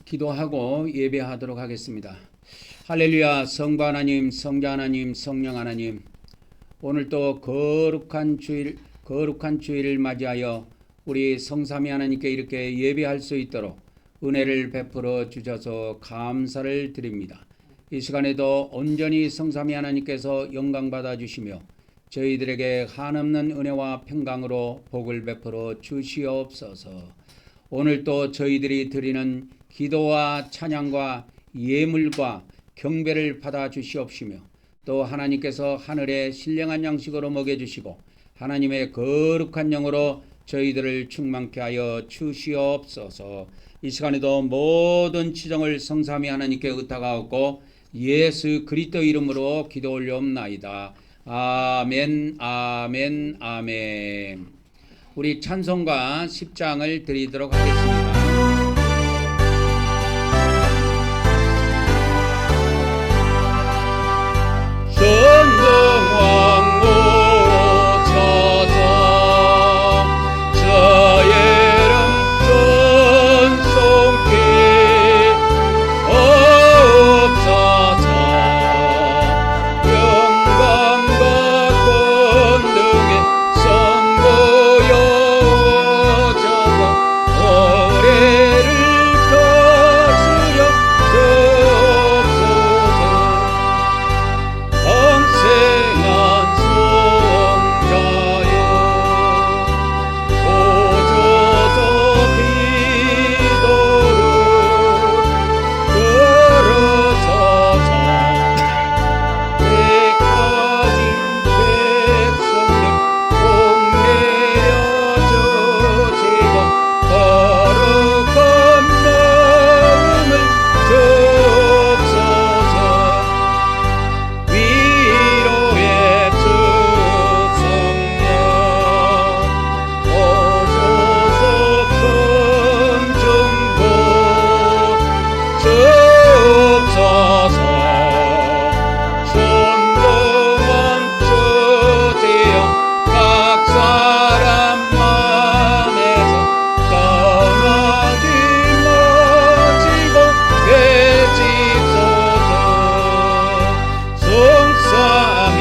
기도하고 예배하도록 하겠습니다. 할렐루야. 성부 하나님, 성자 하나님, 성령 하나님, 오늘 또 거룩한 주일을 맞이하여 우리 성삼위 하나님께 이렇게 예배할 수 있도록 은혜를 베풀어 주셔서 감사를 드립니다. 이 시간에도 온전히 성삼위 하나님께서 영광 받아 주시며 저희들에게 한없는 은혜와 평강으로 복을 베풀어 주시옵소서. 오늘 또 저희들이 드리는 기도와 찬양과 예물과 경배를 받아 주시옵시며 또 하나님께서 하늘의 신령한 양식으로 먹여주시고 하나님의 거룩한 영으로 저희들을 충만케 하여 주시옵소서. 이 시간에도 모든 치정을 성삼위 하나님께 의탁하옵고 예수 그리스도 이름으로 기도 올려옵나이다. 아멘, 아멘, 아멘. 우리 찬송가 10장을 드리도록 하겠습니다. 전동왕 모셔서 저의 이름 전송케 없어서 영광과 권능의 선보여져서 노래를 거스려 주옵소서. 영생한 성자여 오셔서 기도를 들으소서. 택하신 백성들 복내려 주시고 거룩한 마음을 주옵소서. 위로의 주 성령 오셔서 검증고 주옵소서. 순종한 주제여 각 사람 마음에서 떠나지 마시고 계시소서. 성삼위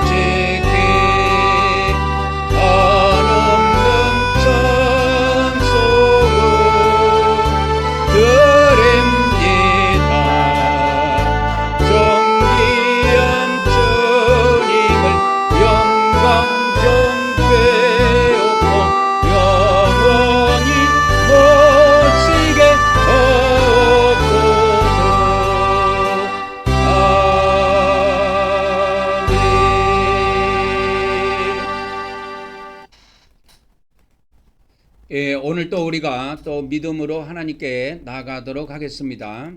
일체께 한없는 찬송을 드립니다. 존귀한 주님을 영광 경배하고 영원히 모시게 하옵소서. 오늘 또 우리가 또 믿음으로 하나님께 나가도록 하겠습니다.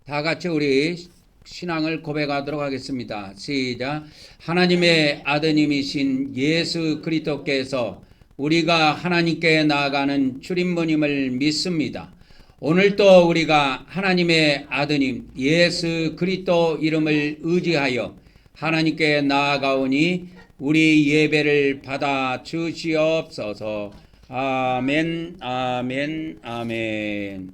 다 같이 우리 신앙을 고백하도록 하겠습니다. 시작. 하나님의 아드님이신 예수 그리스도께서 우리가 하나님께 나아가는 주님모님을 믿습니다. 오늘도 우리가 하나님의 아드님 예수 그리스도 이름을 의지하여 하나님께 나아가오니 우리 예배를 받아 주시옵소서. 아멘, 아멘, 아멘.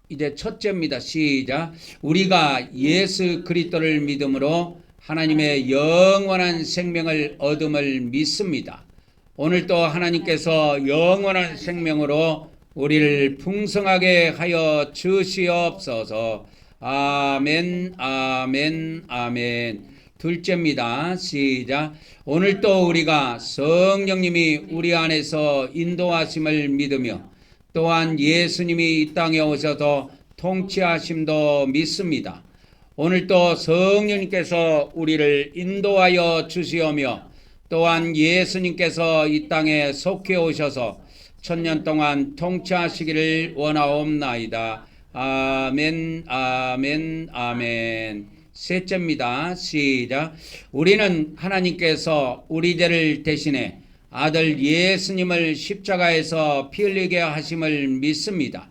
이제 첫째입니다. 시작. 우리가 예수 그리스도를 믿음으로 하나님의 영원한 생명을 얻음을 믿습니다. 오늘도 하나님께서 영원한 생명으로 우리를 풍성하게 하여 주시옵소서. 아멘, 아멘, 아멘. 둘째입니다. 시작. 오늘도 우리가 성령님이 우리 안에서 인도하심을 믿으며 또한 예수님이 이 땅에 오셔서 통치하심도 믿습니다. 오늘도 성령님께서 우리를 인도하여 주시오며 또한 예수님께서 이 땅에 속해 오셔서 천년 동안 통치하시기를 원하옵나이다. 아멘, 아멘, 아멘. 셋째입니다. 시작. 우리는 하나님께서 우리 죄를 대신해 아들 예수님을 십자가에서 피 흘리게 하심을 믿습니다.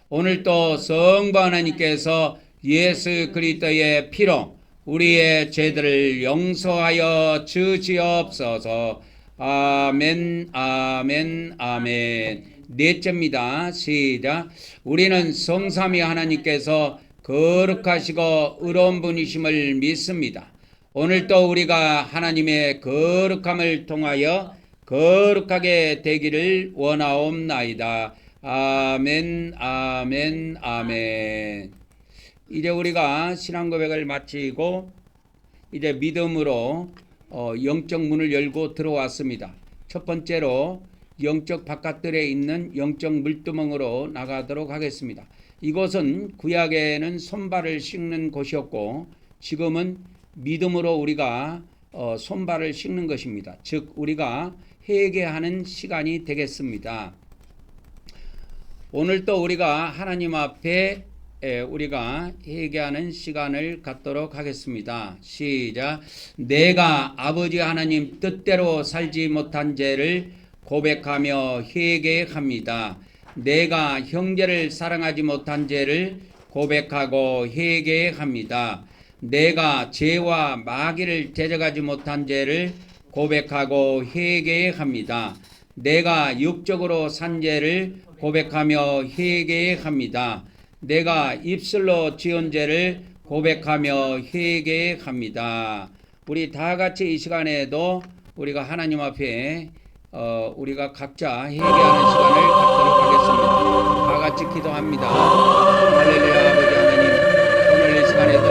오늘도 성부 하나님께서 예수 그리스도의 피로 우리의 죄들을 용서하여 주시옵소서. 아멘, 아멘, 아멘. 넷째입니다. 시작. 우리는 성삼위 하나님께서 거룩하시고 의로운 분이심을 믿습니다. 오늘도 우리가 하나님의 거룩함을 통하여 거룩하게 되기를 원하옵나이다. 아멘, 아멘, 아멘. 이제 우리가 신앙 고백을 마치고 이제 믿음으로 영적 문을 열고 들어왔습니다. 첫 번째로 영적 바깥들에 있는 영적 물두멍으로 나가도록 하겠습니다. 이곳은 구약에는 손발을 씻는 곳이었고 지금은 믿음으로 우리가 손발을 씻는 것입니다. 즉 우리가 회개하는 시간이 되겠습니다. 오늘도 우리가 하나님 앞에 우리가 회개하는 시간을 갖도록 하겠습니다. 시작. 내가 아버지 하나님 뜻대로 살지 못한 죄를 고백하며 회개합니다. 내가 형제를 사랑하지 못한 죄를 고백하고 회개합니다. 내가 죄와 마귀를 대적하지 못한 죄를 고백하고 회개합니다. 내가 육적으로 산 죄를 고백하며 회개합니다. 내가 입술로 지은 죄를 고백하며 회개합니다. 우리 다 같이 이 시간에도 우리가 하나님 앞에 우리가 각자 회개하는 시간을 갖도록 하겠습니다. 다 같이 기도합니다. 할렐루야. 아버지 하나님, 오늘 이 시간에도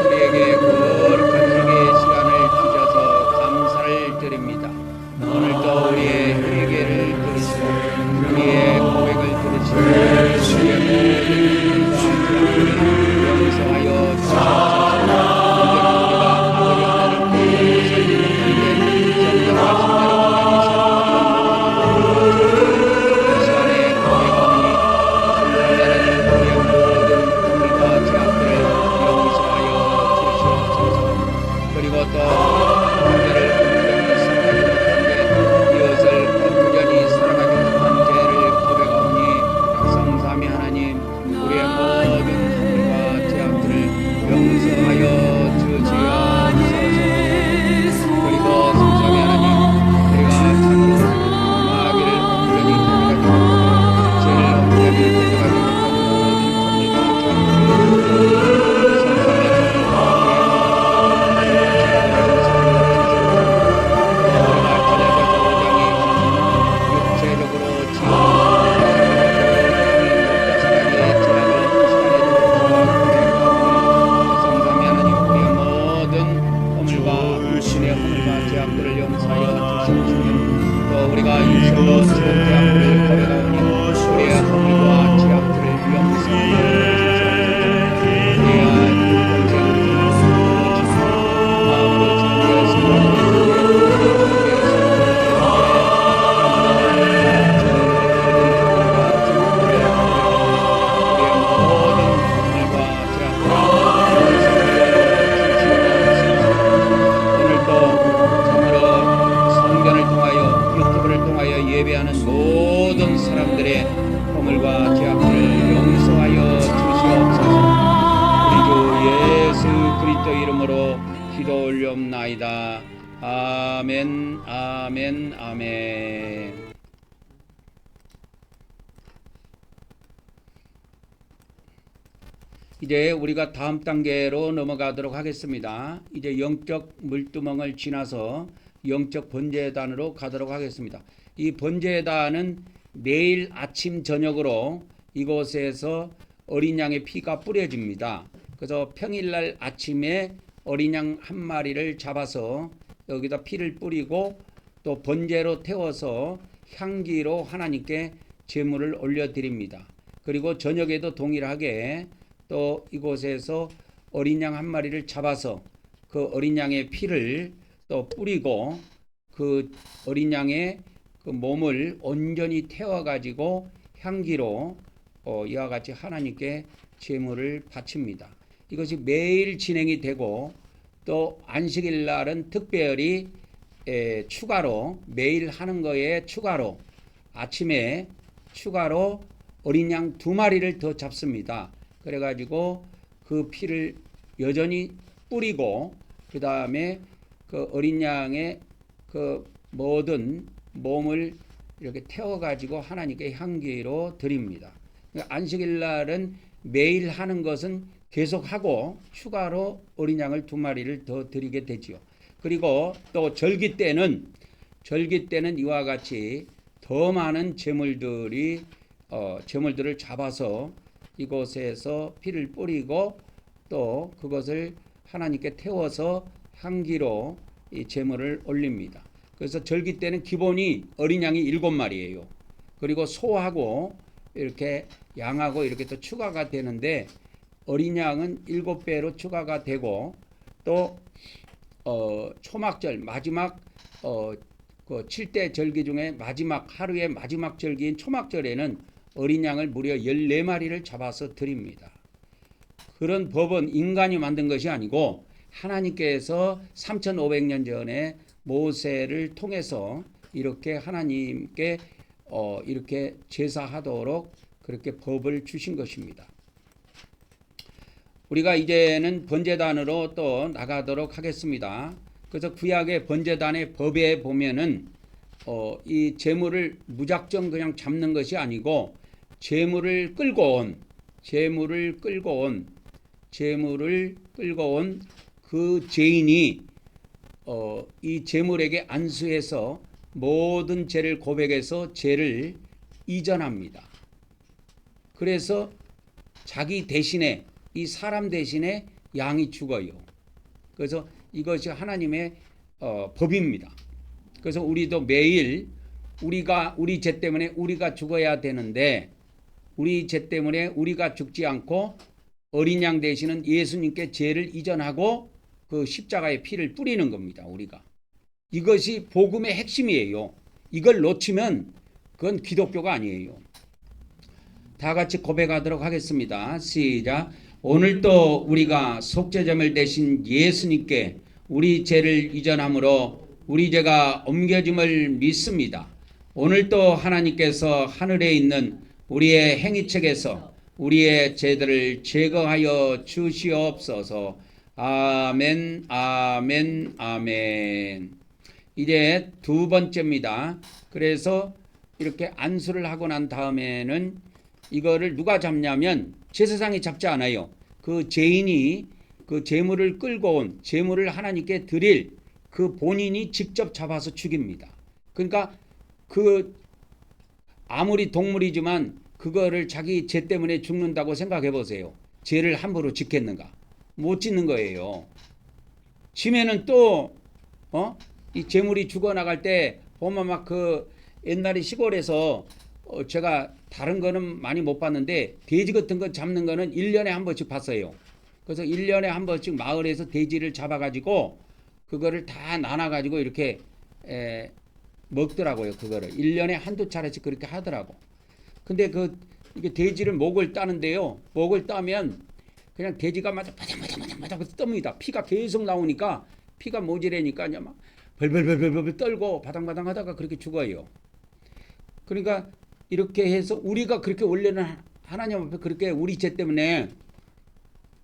우리에게 거룩한 회개의 시간을 주셔서 감사를 드립니다. 오늘도 우리의 회개를 들으시고 우리의 고백을 들으시고 우리의 모든 죄를 용서하여 주시옵소서. 기도올려옵나이다. 아멘, 아멘, 아멘. 이제 우리가 다음 단계로 넘어가도록 하겠습니다. 이제 영적 물두멍을 지나서 영적 번제단으로 가도록 하겠습니다. 이 번제단은 내일 아침 저녁으로 이곳에서 어린 양의 피가 뿌려집니다. 그래서 평일날 아침에 어린 양 한 마리를 잡아서 여기다 피를 뿌리고 또 번제로 태워서 향기로 하나님께 제물을 올려드립니다. 그리고 저녁에도 동일하게 또 이곳에서 어린 양 한 마리를 잡아서 그 어린 양의 피를 또 뿌리고 그 어린 양의 그 몸을 온전히 태워가지고 향기로 이와 같이 하나님께 제물을 바칩니다. 이것이 매일 진행이 되고 또 안식일 날은 특별히 추가로 매일 하는 거에 추가로 아침에 추가로 어린 양 2마리를 더 잡습니다. 그래가지고 그 피를 여전히 뿌리고 그 다음에 그 어린 양의 그 모든 몸을 이렇게 태워가지고 하나님께 향기로 드립니다. 안식일 날은 매일 하는 것은 계속하고 추가로 어린 양을 2마리를 더 드리게 되지요. 그리고 또 절기 때는 이와 같이 더 많은 제물들을 잡아서 이곳에서 피를 뿌리고 또 그것을 하나님께 태워서 향기로 이 제물을 올립니다. 그래서 절기 때는 기본이 어린 양이 7마리예요. 그리고 소하고 이렇게 양하고 이렇게 또 추가가 되는데 어린 양은 7배로 추가가 되고 또 초막절 마지막 그 7대 절기 중에 하루의 마지막 절기인 초막절에는 어린 양을 무려 14마리를 잡아서 드립니다. 그런 법은 인간이 만든 것이 아니고 하나님께서 3500년 전에 모세를 통해서 이렇게 하나님께 이렇게 제사하도록 그렇게 법을 주신 것입니다. 우리가 이제는 번제단으로 또 나가도록 하겠습니다. 그래서 구약의 번제단의 법에 보면은 이 제물을 무작정 그냥 잡는 것이 아니고 제물을 끌고 온 그 죄인이 이 제물에게 안수해서 모든 죄를 고백해서 죄를 이전합니다. 그래서 자기 대신에 이 사람 대신에 양이 죽어요. 그래서 이것이 하나님의 법입니다. 그래서 우리도 매일 우리 죄 때문에 우리가 죽어야 되는데 우리 죄 때문에 우리가 죽지 않고 어린 양 되시는 예수님께 죄를 이전하고 그 십자가의 피를 뿌리는 겁니다. 우리가 이것이 복음의 핵심이에요. 이걸 놓치면 그건 기독교가 아니에요. 다 같이 고백하도록 하겠습니다. 시작. 오늘도 우리가 속죄제물 대신 예수님께 우리 죄를 이전함으로 우리 죄가 옮겨짐을 믿습니다. 오늘도 하나님께서 하늘에 있는 우리의 행위책에서 우리의 죄들을 제거하여 주시옵소서. 아멘, 아멘, 아멘. 이제 2번째입니다. 그래서 이렇게 안수를 하고 난 다음에는 이거를 누가 잡냐면 제사장이 잡지 않아요. 그 죄인이 그 제물을 끌고 온 제물을 하나님께 드릴 그 본인이 직접 잡아서 죽입니다. 그러니까 그 아무리 동물이지만 그거를 자기 죄 때문에 죽는다고 생각해 보세요. 죄를 함부로 짓겠는가? 못 짓는 거예요. 치면은 또 이 재물이 죽어나갈 때 보면 막 그 옛날에 시골에서 제가 다른 거는 많이 못 봤는데 돼지 같은 거 잡는 거는 1년에 한 번씩 봤어요. 그래서 1년에 한 번씩 마을에서 돼지를 잡아가지고 그거를 다 나눠가지고 이렇게 먹더라고요. 그거를 1년에 한두 차례씩 그렇게 하더라고. 근데 이게 돼지를 목을 따는데요. 목을 따면 그냥 돼지가 마다마다마다 떱니다. 피가 계속 나오니까 피가 모자라니까 막 벌벌벌벌 떨고 바당바당 하다가 그렇게 죽어요. 그러니까 이렇게 해서 우리가 그렇게 원래는 하나님 앞에 그렇게 우리 죄 때문에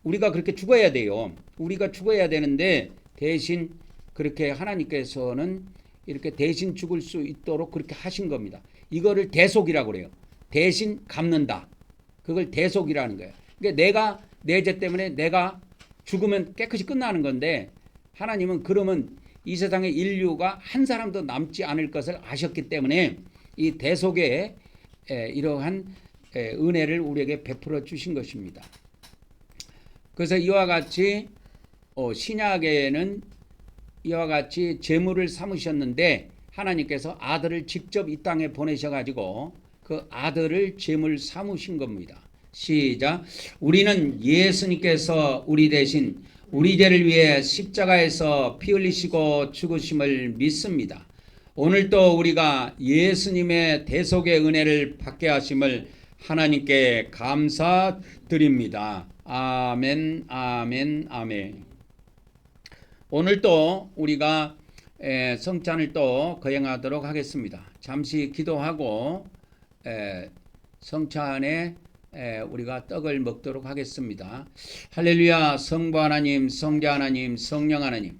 우리가 그렇게 죽어야 돼요. 우리가 죽어야 되는데 대신 그렇게 하나님께서는 이렇게 대신 죽을 수 있도록 그렇게 하신 겁니다. 이거를 대속이라고 그래요. 대신 갚는다. 그걸 대속이라는 거예요. 그러니까 내가 내 죄 때문에 내가 죽으면 깨끗이 끝나는 건데 하나님은 그러면 이 세상의 인류가 한 사람도 남지 않을 것을 아셨기 때문에 이 대속의 이러한 은혜를 우리에게 베풀어 주신 것입니다. 그래서 이와 같이 신약에는 이와 같이 제물을 삼으셨는데 하나님께서 아들을 직접 이 땅에 보내셔가지고 그 아들을 제물 삼으신 겁니다. 시작. 우리는 예수님께서 우리 대신 우리 죄를 위해 십자가에서 피 흘리시고 죽으심을 믿습니다. 오늘도 우리가 예수님의 대속의 은혜를 받게 하심을 하나님께 감사드립니다. 아멘, 아멘, 아멘. 오늘도 우리가 성찬을 또 거행하도록 하겠습니다. 잠시 기도하고 성찬에 우리가 떡을 먹도록 하겠습니다. 할렐루야. 성부 하나님, 성자 하나님, 성령 하나님,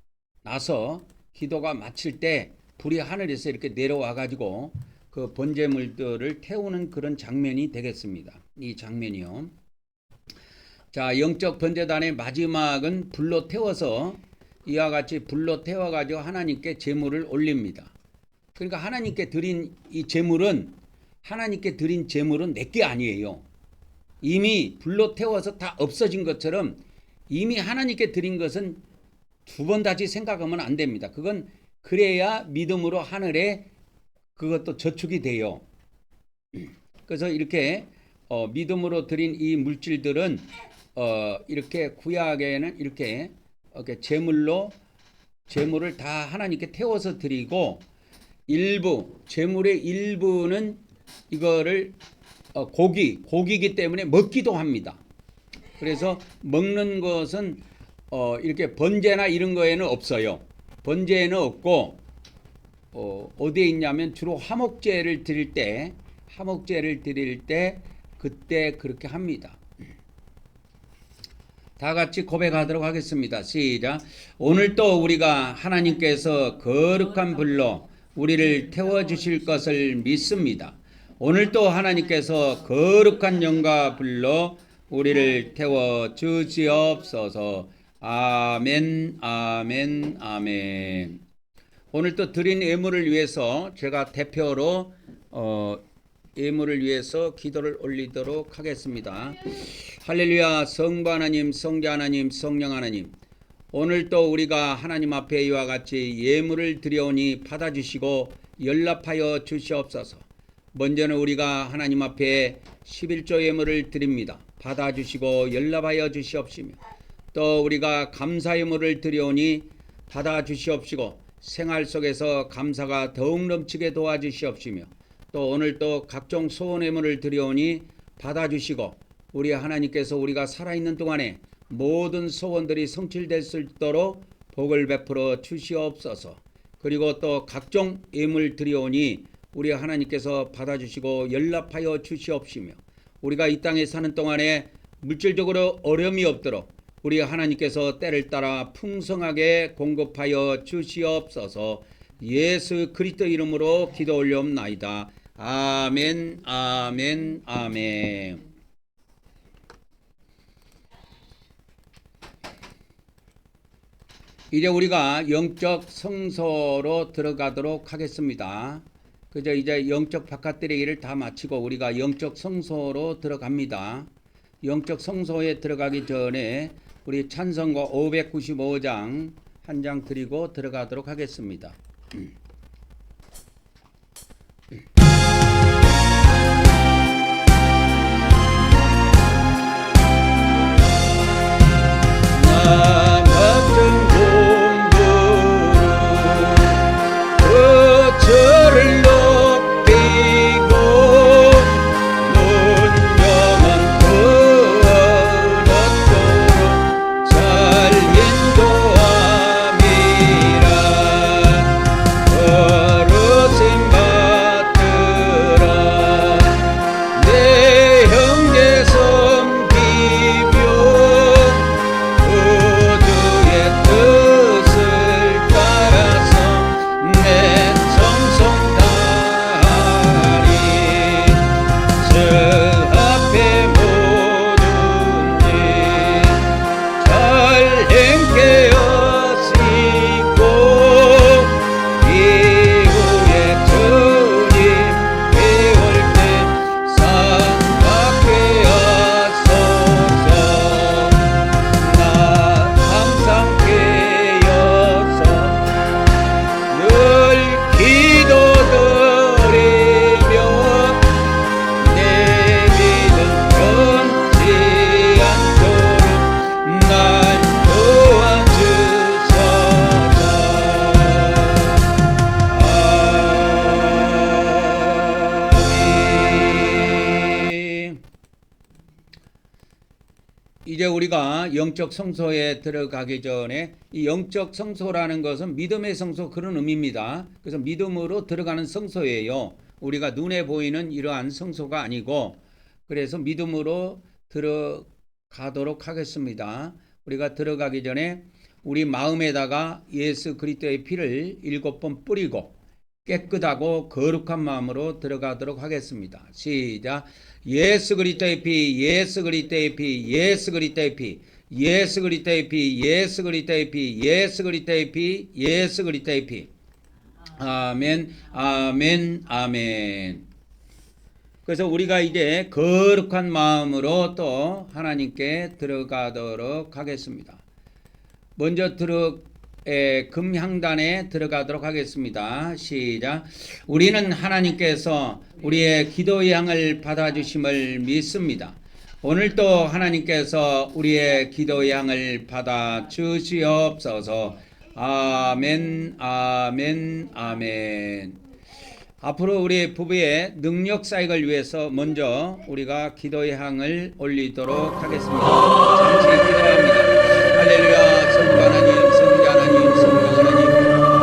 나서 기도가 마칠 때 불이 하늘에서 이렇게 내려와 가지고 그 번제물들을 태우는 그런 장면이 되겠습니다. 이 장면이요. 자, 영적 번제단의 마지막은 불로 태워서 이와 같이 불로 태워 가지고 하나님께 제물을 올립니다. 그러니까 하나님께 드린 이 제물은 내게 아니에요. 이미 불로 태워서 다 없어진 것처럼 이미 하나님께 드린 것은 두 번 다시 생각하면 안 됩니다. 그건 그래야 믿음으로 하늘에 그것도 저축이 돼요. 그래서 이렇게 믿음으로 드린 이 물질들은 이렇게 구약에는 이렇게 제물을 다 하나님께 태워서 드리고 제물의 일부는 이거를 고기이기 때문에 먹기도 합니다. 그래서 먹는 것은 이렇게 번제나 이런 거에는 없어요. 번제에는 없고 어디에 있냐면 주로 화목제를 드릴 때 그때 그렇게 합니다. 다 같이 고백하도록 하겠습니다. 시작. 오늘 또 우리가 하나님께서 거룩한 불로 우리를 태워주실 것을 믿습니다. 오늘 또 하나님께서 거룩한 영과 불로 우리를 태워주시옵소서. 아멘, 아멘, 아멘. 오늘 또 드린 예물을 위해서 제가 대표로 예물을 위해서 기도를 올리도록 하겠습니다. 할렐루야. 성부 하나님, 성자 하나님, 성령 하나님, 오늘 또 우리가 하나님 앞에 이와 같이 예물을 드려오니 받아주시고 연락하여 주시옵소서. 먼저는 우리가 하나님 앞에 11조 예물을 드립니다. 받아주시고 연락하여 주시옵시며, 또 우리가 감사 예물을 드려오니 받아주시옵시고 생활 속에서 감사가 더욱 넘치게 도와주시옵시며, 또 오늘 또 각종 소원 예물을 드려오니 받아주시고 우리 하나님께서 우리가 살아있는 동안에 모든 소원들이 성취될 수 있도록 복을 베풀어 주시옵소서. 그리고 또 각종 예물 드려오니 우리 하나님께서 받아주시고 연락하여 주시옵시며, 우리가 이 땅에 사는 동안에 물질적으로 어려움이 없도록 우리 하나님께서 때를 따라 풍성하게 공급하여 주시옵소서. 예수 그리스도 이름으로 기도 올려옵나이다. 아멘, 아멘, 아멘. 이제 우리가 영적 성소로 들어가도록 하겠습니다. 그저 이제 영적 바깥들의 다 마치고 우리가 영적 성소로 들어갑니다. 영적 성소에 들어가기 전에 우리 찬송가 595장 한 장 드리고 들어가도록 하겠습니다. 나 같은 공부로 저를 높이고 문명한 그릇도록 잘 인도함이라. 버릇임 받들어 내 형제 섬기며 그주의 뜻을 따라서 내 정성 다하리. 저 앞에 모든 일 잘 행케 하시고 이후에 주님 배울 때 상받게 하소서. 나 항상 깨어서 늘 기도드리며 내 믿음 변치 않도록 날 도와주소서. 아멘. 이제 우리가 영적 성소에 들어가기 전에 이 영적 성소라는 것은 믿음의 성소 그런 의미입니다. 그래서 믿음으로 들어가는 성소예요. 우리가 눈에 보이는 이러한 성소가 아니고, 그래서 믿음으로 들어가도록 하겠습니다. 우리가 들어가기 전에 우리 마음에다가 예수 그리스도의 피를 7번 뿌리고 깨끗하고 거룩한 마음으로 들어가도록 하겠습니다. 시작. 예수 그리스도의 피, 예수 그리스도의 피, 예수 그리스도의 피, 예수 그리스도의 피, 예수 그리스도의 피, 예수 그리스도의 피, 예수 그리스도의 피. 아멘, 아멘, 아멘. 그래서 우리가 이제 거룩한 마음으로 또 하나님께 들어가도록 하겠습니다. 먼저 금향단에 들어가도록 하겠습니다. 시작. 우리는 하나님께서 우리의 기도의 향을 받아주심을 믿습니다. 오늘도 하나님께서 우리의 기도의 향을 받아주시옵소서. 아멘, 아멘, 아멘. 앞으로 우리 부부의 능력 사역을 위해서 먼저 우리가 기도의 향을 올리도록 하겠습니다. 잠시 기도합니다. 할렐루야. 성부 하나님, 성자 하나님, 성령 하나님,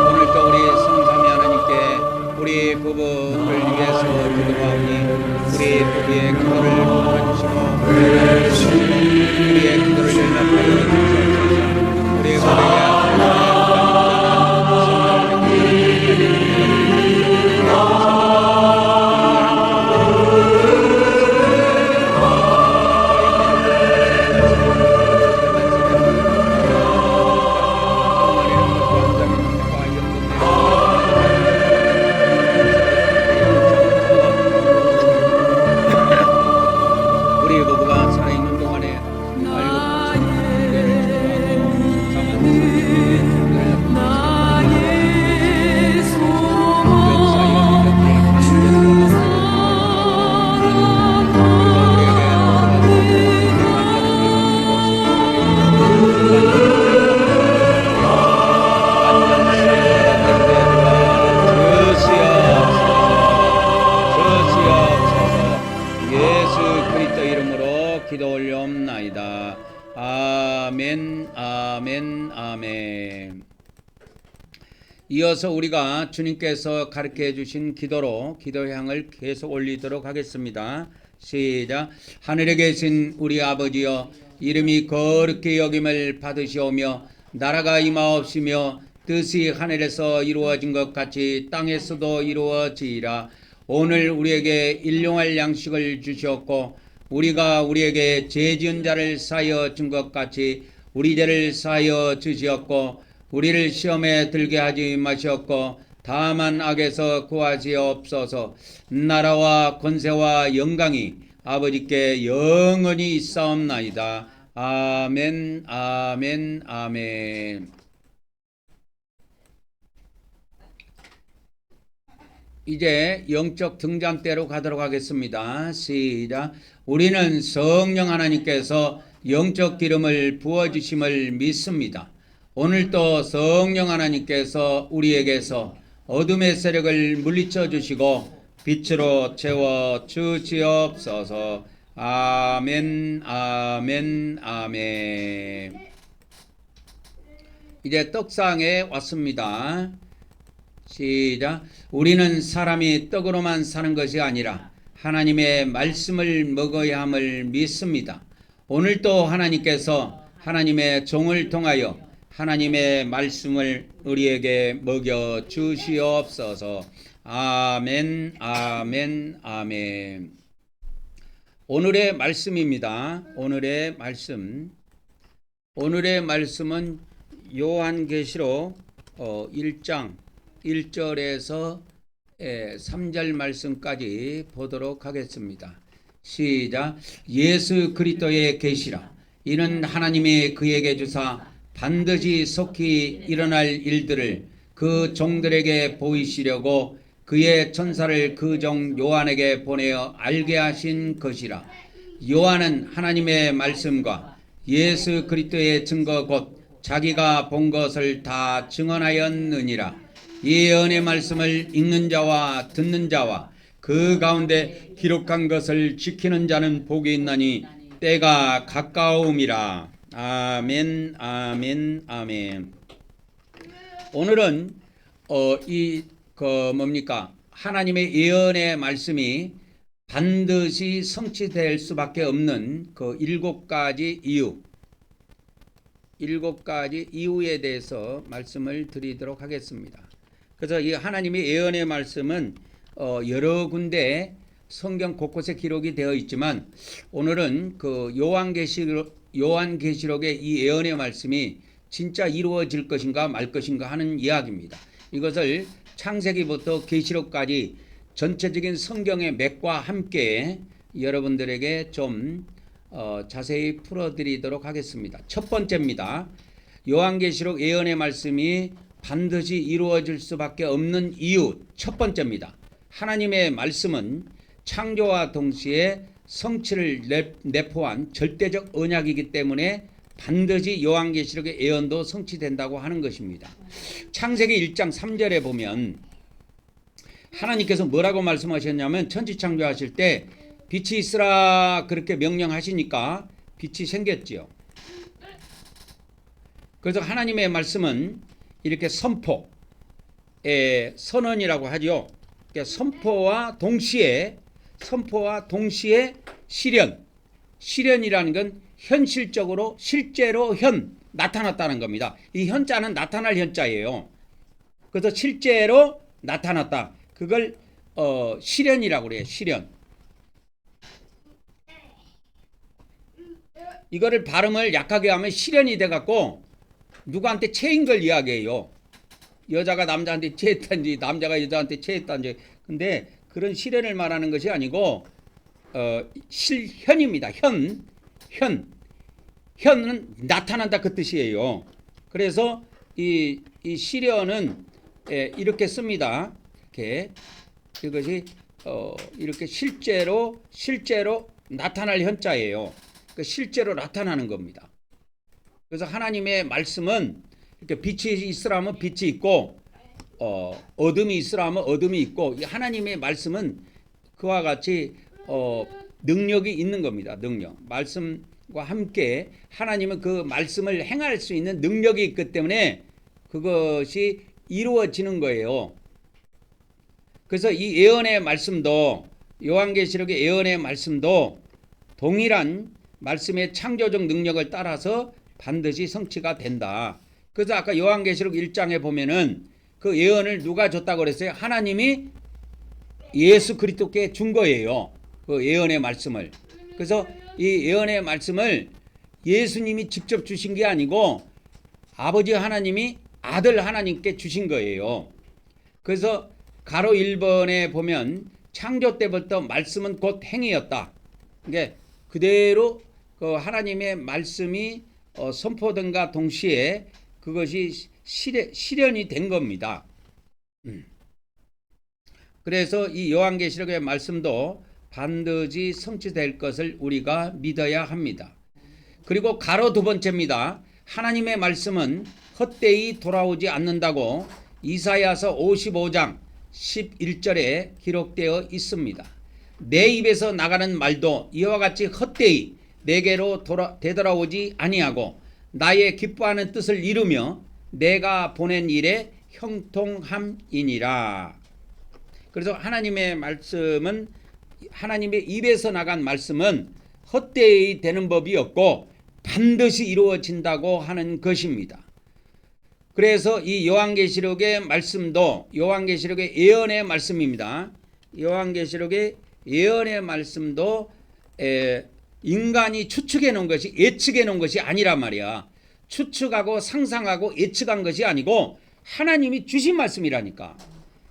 오늘도 우리 성삼위 하나님께 우리 부부를 위해서 기도하오니 우리 부부의 기도를 받아주시고 우리의 기도를 연락하여 주시옵소서. 우리 부부의 기도 올려옵나이다. 아멘, 아멘, 아멘. 이어서 우리가 주님께서 가르쳐 주신 기도로 기도향을 계속 올리도록 하겠습니다. 시작. 하늘에 계신 우리 아버지여, 이름이 거룩히 여김을 받으시오며 나라가 임하옵시며 뜻이 하늘에서 이루어진 것 같이 땅에서도 이루어지이라. 오늘 우리에게 일용할 양식을 주시옵고 우리가 우리에게 죄 지은 자를 사하여 준 것 같이 우리 죄를 사하여 주시옵고 우리를 시험에 들게 하지 마시옵고 다만 악에서 구하시옵소서. 나라와 권세와 영광이 아버지께 영원히 있사옵나이다. 아멘, 아멘, 아멘. 이제 영적 등잔대로 가도록 하겠습니다. 시작. 우리는 성령 하나님께서 영적 기름을 부어주심을 믿습니다. 오늘도 성령 하나님께서 우리에게서 어둠의 세력을 물리쳐 주시고 빛으로 채워 주시옵소서. 아멘, 아멘, 아멘. 이제 떡상에 왔습니다. 시작. 우리는 사람이 떡으로만 사는 것이 아니라 하나님의 말씀을 먹어야 함을 믿습니다. 오늘도 하나님께서 하나님의 종을 통하여 하나님의 말씀을 우리에게 먹여 주시옵소서. 아멘, 아멘, 아멘. 오늘의 말씀입니다. 오늘의 말씀은 요한계시록 1장 1절에서 3절 말씀까지 보도록 하겠습니다. 시작. 예수 그리스도의 계시라. 이는 하나님이 그에게 주사 반드시 속히 일어날 일들을 그 종들에게 보이시려고 그의 천사를 그 종 요한에게 보내어 알게 하신 것이라. 요한은 하나님의 말씀과 예수 그리스도의 증거 곧 자기가 본 것을 다 증언하였느니라. 이 예언의 말씀을 읽는 자와 듣는 자와 그 가운데 기록한 것을 지키는 자는 복이 있나니 때가 가까움이라. 아멘, 아멘, 아멘. 오늘은 하나님의 예언의 말씀이 반드시 성취될 수밖에 없는 그 7가지 이유, 7가지 이유에 대해서 말씀을 드리도록 하겠습니다. 그래서 이 하나님의 예언의 말씀은 여러 군데 성경 곳곳에 기록이 되어 있지만 오늘은 그 요한계시록의 이 예언의 말씀이 진짜 이루어질 것인가 말 것인가 하는 이야기입니다. 이것을 창세기부터 계시록까지 전체적인 성경의 맥과 함께 여러분들에게 좀 자세히 풀어드리도록 하겠습니다. 첫 번째입니다. 요한계시록 예언의 말씀이 반드시 이루어질 수밖에 없는 이유 첫 번째입니다. 하나님의 말씀은 창조와 동시에 성취를 내포한 절대적 언약이기 때문에 반드시 요한계시록의 예언도 성취된다고 하는 것입니다. 창세기 1장 3절에 보면 하나님께서 뭐라고 말씀하셨냐면 천지창조하실 때 빛이 있으라 그렇게 명령하시니까 빛이 생겼지요. 그래서 하나님의 말씀은 이렇게 선포, 선언이라고 하죠. 그러니까 선포와 동시에 실현이라는 건 현실적으로 실제로 나타났다는 겁니다. 이 현자는 나타날 현자예요. 그래서 실제로 나타났다. 그걸 실현이라고 그래요. 실현. 이거를 발음을 약하게 하면 실현이 돼갖고 누구한테 체인 걸 이야기해요. 여자가 남자한테 체했단지 남자가 여자한테 체했단지. 근데 그런 실현을 말하는 것이 아니고 실현입니다. 현은 나타난다 그 뜻이에요. 그래서 이 실현은 이렇게 씁니다. 이렇게 이것이 이렇게 실제로 나타날 현자예요. 그 실제로 나타나는 겁니다. 그래서 하나님의 말씀은 이렇게 빛이 있으라면 빛이 있고 어둠이 있으라면 어둠이 있고 하나님의 말씀은 그와 같이 능력이 있는 겁니다. 능력. 말씀과 함께 하나님은 그 말씀을 행할 수 있는 능력이 있기 때문에 그것이 이루어지는 거예요. 그래서 이 예언의 말씀도 요한계시록의 예언의 말씀도 동일한 말씀의 창조적 능력을 따라서 반드시 성취가 된다. 그래서 아까 요한계시록 1장에 보면은 그 예언을 누가 줬다고 그랬어요? 하나님이 예수 그리스도께 준 거예요. 그 예언의 말씀을. 그래서 이 예언의 말씀을 예수님이 직접 주신 게 아니고 아버지 하나님이 아들 하나님께 주신 거예요. 그래서 가로 1번에 보면 창조 때부터 말씀은 곧 행이었다. 그러니까 그대로 그 하나님의 말씀이 선포된과 동시에 그것이 실현이 된 겁니다. 그래서 이 요한계시록의 말씀도 반드시 성취될 것을 우리가 믿어야 합니다. 그리고 가로 두 번째입니다. 하나님의 말씀은 헛되이 돌아오지 않는다고 이사야서 55장 11절에 기록되어 있습니다. 내 입에서 나가는 말도 이와 같이 헛되이 내게로 되돌아오지 아니하고 나의 기뻐하는 뜻을 이루며 내가 보낸 일에 형통함이니라. 그래서 하나님의 말씀은 하나님의 입에서 나간 말씀은 헛되이 되는 법이 없고 반드시 이루어진다고 하는 것입니다. 그래서 이 요한계시록의 말씀도 요한계시록의 예언의 말씀입니다. 요한계시록의 예언의 말씀도 인간이 추측해 놓은 것이 예측해 놓은 것이 아니란 말이야. 추측하고 상상하고 예측한 것이 아니고 하나님이 주신 말씀이라니까.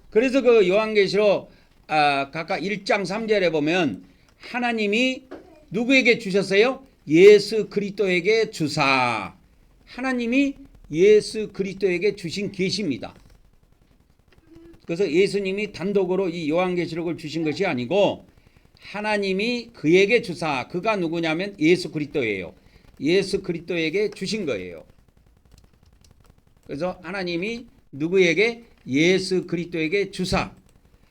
그래서 그 요한계시록 각각 1장 3절에 보면 하나님이 누구에게 주셨어요? 예수 그리스도에게 주사. 하나님이 예수 그리스도에게 주신 계시입니다. 그래서 예수님이 단독으로 이 요한계시록을 주신 것이 아니고 하나님이 그에게 주사. 그가 누구냐면 예수 그리스도예요. 예수 그리스도에게 주신 거예요. 그래서 하나님이 누구에게? 예수 그리스도에게 주사.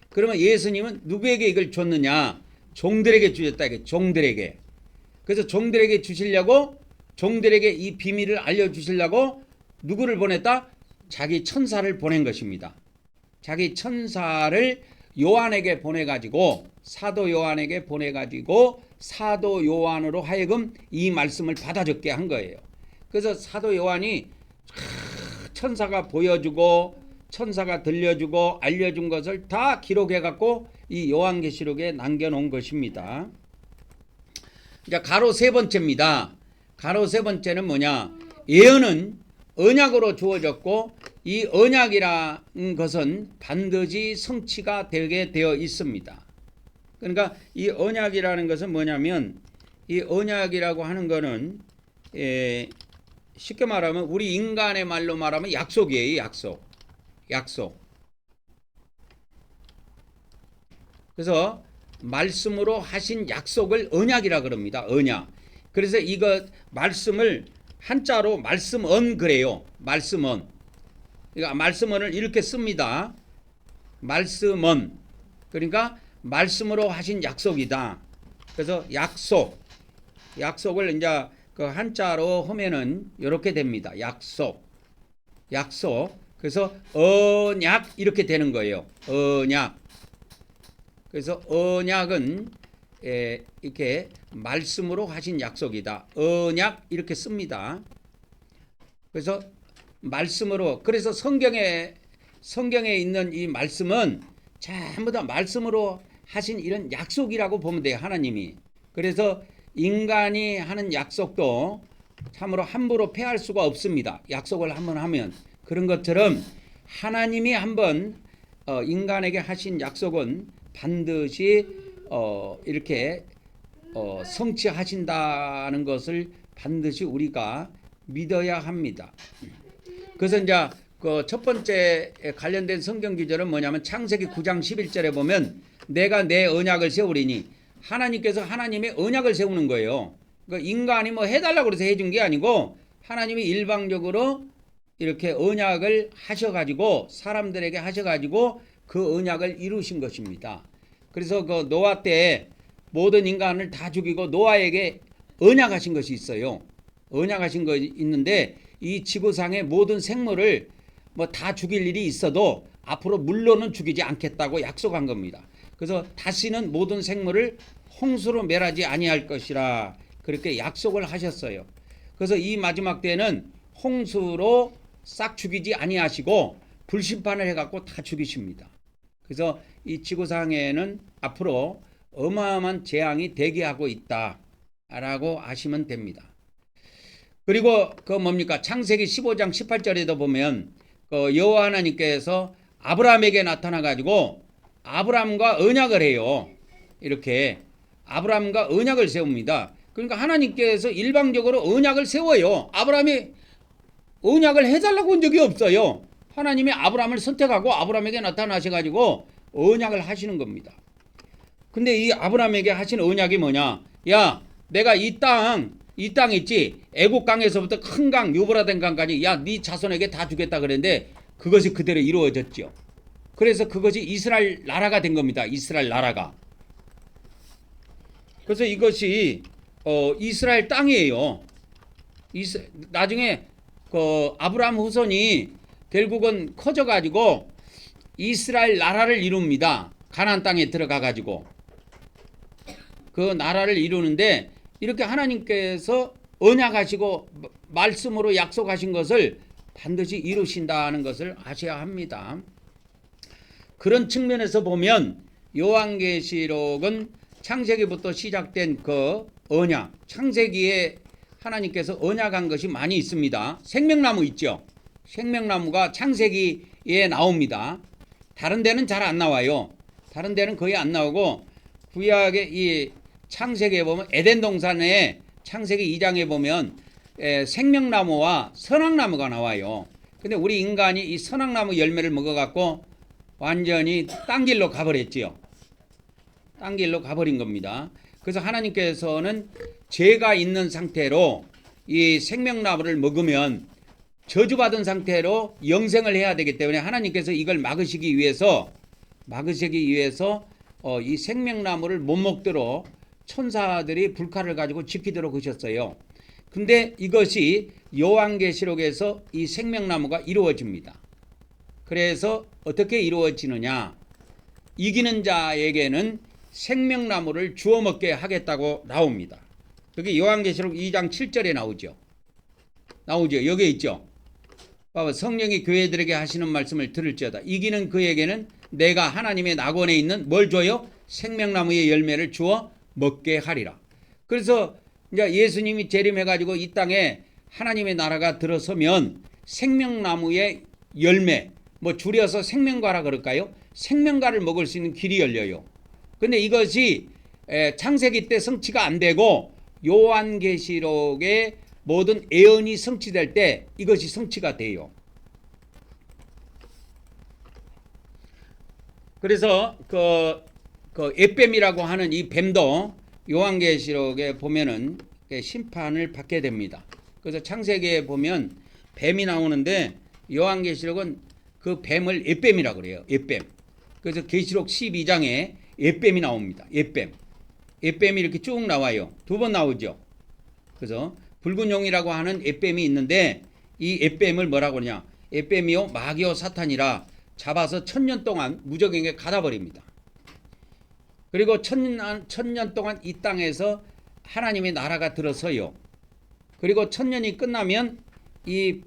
그러면 예수님은 누구에게 이걸 줬느냐? 종들에게 주셨다. 종들에게. 그래서 종들에게 주시려고, 종들에게 이 비밀을 알려주시려고 누구를 보냈다? 자기 천사를 보낸 것입니다. 자기 천사를 요한에게 보내가지고, 사도 요한에게 보내가지고 사도 요한으로 하여금 이 말씀을 받아적게 한 거예요. 그래서 사도 요한이 천사가 보여주고 천사가 들려주고 알려준 것을 다 기록해 갖고 이 요한계시록에 남겨놓은 것입니다. 이제 가로 세 번째입니다. 가로 세 번째는 뭐냐? 예언은 언약으로 주어졌고 이 언약이라는 것은 반드시 성취가 되게 되어 있습니다. 그러니까 이 언약이라는 것은 뭐냐면 이 언약이라고 하는 것은 쉽게 말하면 우리 인간의 말로 말하면 약속이에요. 약속. 그래서 말씀으로 하신 약속을 언약이라 그럽니다. 언약. 그래서 이거 말씀을 한자로 말씀언 그래요. 말씀언. 그러니까 말씀언을 이렇게 씁니다. 말씀언. 그러니까 말씀으로 하신 약속이다. 그래서 약속을 이제 그 한자로 하면은 이렇게 됩니다. 약속. 그래서 언약 이렇게 되는 거예요. 언약. 그래서 언약은 이렇게 말씀으로 하신 약속이다. 언약 이렇게 씁니다. 그래서 말씀으로, 그래서 성경에 있는 이 말씀은 전부 다 말씀으로 하신 이런 약속이라고 보면 돼요. 하나님이. 그래서 인간이 하는 약속도 참으로 함부로 패할 수가 없습니다. 약속을 한번 하면. 그런 것처럼 하나님이 한번 인간에게 하신 약속은 반드시 이렇게 성취하신다는 것을 반드시 우리가 믿어야 합니다. 그래서 이제 그 첫 번째 관련된 성경 기절은 뭐냐면 창세기 9장 11절에 보면 내가 내 언약을 세우리니, 하나님께서 하나님의 언약을 세우는 거예요. 그러니까 인간이 뭐 해달라고 해서 해준 게 아니고 하나님이 일방적으로 이렇게 언약을 하셔가지고 사람들에게 하셔가지고 그 언약을 이루신 것입니다. 그래서 그 노아 때 모든 인간을 다 죽이고 노아에게 언약하신 것이 있어요. 언약하신 것이 있는데 이 지구상의 모든 생물을 뭐 다 죽일 일이 있어도 앞으로 물로는 죽이지 않겠다고 약속한 겁니다. 그래서 다시는 모든 생물을 홍수로 멸하지 아니할 것이라 그렇게 약속을 하셨어요. 그래서 이 마지막 때는 홍수로 싹 죽이지 아니하시고 불심판을 해갖고 다 죽이십니다. 그래서 이 지구상에는 앞으로 어마어마한 재앙이 대기하고 있다라고 아시면 됩니다. 그리고 그 뭡니까? 창세기 15장 18절에도 보면 그 여호와 하나님께서 아브라함에게 나타나 가지고 아브라함과 언약을 해요. 이렇게 아브라함과 언약을 세웁니다. 그러니까 하나님께서 일방적으로 언약을 세워요. 아브라함이 언약을 해달라고 한 적이 없어요. 하나님이 아브라함을 선택하고 아브라함에게 나타나셔 가지고 언약을 하시는 겁니다. 근데 이 아브라함에게 하신 언약이 뭐냐? 야, 내가 이 땅 있지? 애국 강에서부터 큰 강, 유브라데 강까지 야, 네 자손에게 다 주겠다 그랬는데 그것이 그대로 이루어졌죠. 그래서 그것이 이스라엘 나라가 된 겁니다. 이스라엘 나라가. 그래서 이것이 이스라엘 땅이에요. 나중에 그 아브라함 후손이 결국은 커져 가지고 이스라엘 나라를 이룹니다. 가나안 땅에 들어가 가지고 그 나라를 이루는데 이렇게 하나님께서 언약하시고 말씀으로 약속하신 것을 반드시 이루신다는 것을 아셔야 합니다. 그런 측면에서 보면 요한계시록은 창세기부터 시작된 그 언약, 창세기에 하나님께서 언약한 것이 많이 있습니다. 생명나무 있죠. 생명나무가 창세기에 나옵니다. 다른 데는 잘 안 나와요. 다른 데는 거의 안 나오고 구약의 이 창세기에 보면 에덴 동산에 창세기 2장에 보면 생명나무와 선악나무가 나와요. 근데 우리 인간이 이 선악나무 열매를 먹어갖고 완전히 딴 길로 가버렸지요. 딴 길로 가버린 겁니다. 그래서 하나님께서는 죄가 있는 상태로 이 생명나무를 먹으면 저주받은 상태로 영생을 해야 되기 때문에 하나님께서 이걸 막으시기 위해서 이 생명나무를 못 먹도록 천사들이 불칼을 가지고 지키도록 하셨어요. 근데 이것이 요한계시록에서 이 생명나무가 이루어집니다. 그래서 어떻게 이루어지느냐? 이기는 자에게는 생명나무를 주워 먹게 하겠다고 나옵니다. 그게 요한계시록 2장 7절에 나오죠. 나오죠. 여기에 있죠. 봐봐. 성령이 교회들에게 하시는 말씀을 들을지어다. 이기는 그에게는 내가 하나님의 낙원에 있는 뭘 줘요? 생명나무의 열매를 주어 먹게 하리라. 그래서 이제 예수님이 재림해가지고 이 땅에 하나님의 나라가 들어서면 생명나무의 열매, 뭐 줄여서 생명과라 그럴까요? 생명과를 먹을 수 있는 길이 열려요. 근데 이것이 창세기 때 성취가 안 되고 요한계시록의 모든 예언이 성취될 때 이것이 성취가 돼요. 그래서 그 에뱀이라고 하는 이 뱀도 요한계시록에 보면은 심판을 받게 됩니다. 그래서 창세기에 보면 뱀이 나오는데 요한계시록은 그 뱀을 에뱀이라고 그래요. 에뱀. 그래서 계시록 12장에 에뱀이 나옵니다. 에뱀. 에뱀이 이렇게 쭉 나와요. 두 번 나오죠. 그래서 붉은 용이라고 하는 에뱀이 있는데 이 에뱀을 뭐라고 그러냐? 에뱀이요 마귀요 사탄이라 잡아서 1000년 동안 무적에게 가다버립니다. 그리고 1000년 동안 이 땅에서 하나님의 나라가 들어서요. 그리고 1000년이 끝나면 이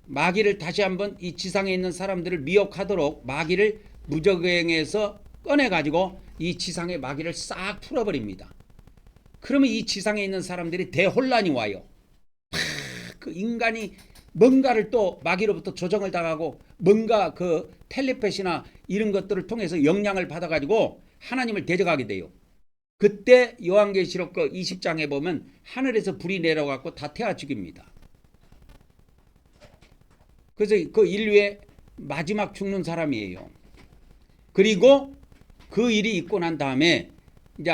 마귀를 다시 한번 이 지상에 있는 사람들을 미혹하도록 마귀를 무적행에서 꺼내가지고 이 지상의 마귀를 싹 풀어버립니다. 그러면 이 지상에 있는 사람들이 대혼란이 와요. 그 인간이 뭔가를 또 마귀로부터 조정을 당하고 뭔가 그 텔레패시나 이런 것들을 통해서 영향을 받아가지고 하나님을 대적하게 돼요. 그때 요한계시록 그 20장에 보면 하늘에서 불이 내려갖고 다 태워 죽입니다. 그래서 그 인류의 마지막 죽는 사람이에요. 그리고 그 일이 있고 난 다음에 이제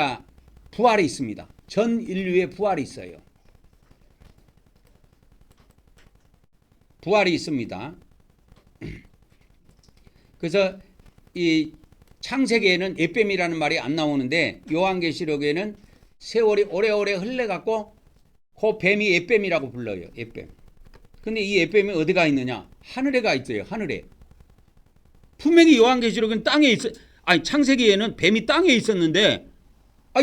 부활이 있습니다. 전 인류의 부활이 있어요. 부활이 있습니다. 그래서 이 창세기에는 에뱀이라는 말이 안 나오는데 요한계시록에는 세월이 오래오래 흘러갖고 그 뱀이 에뱀이라고 불러요. 에뱀. 근데 이 에뱀이 어디가 있느냐? 하늘에 가 있어요. 하늘에. 분명히 요한계시록은 땅에 있어. 아니 창세기에는 뱀이 땅에 있었는데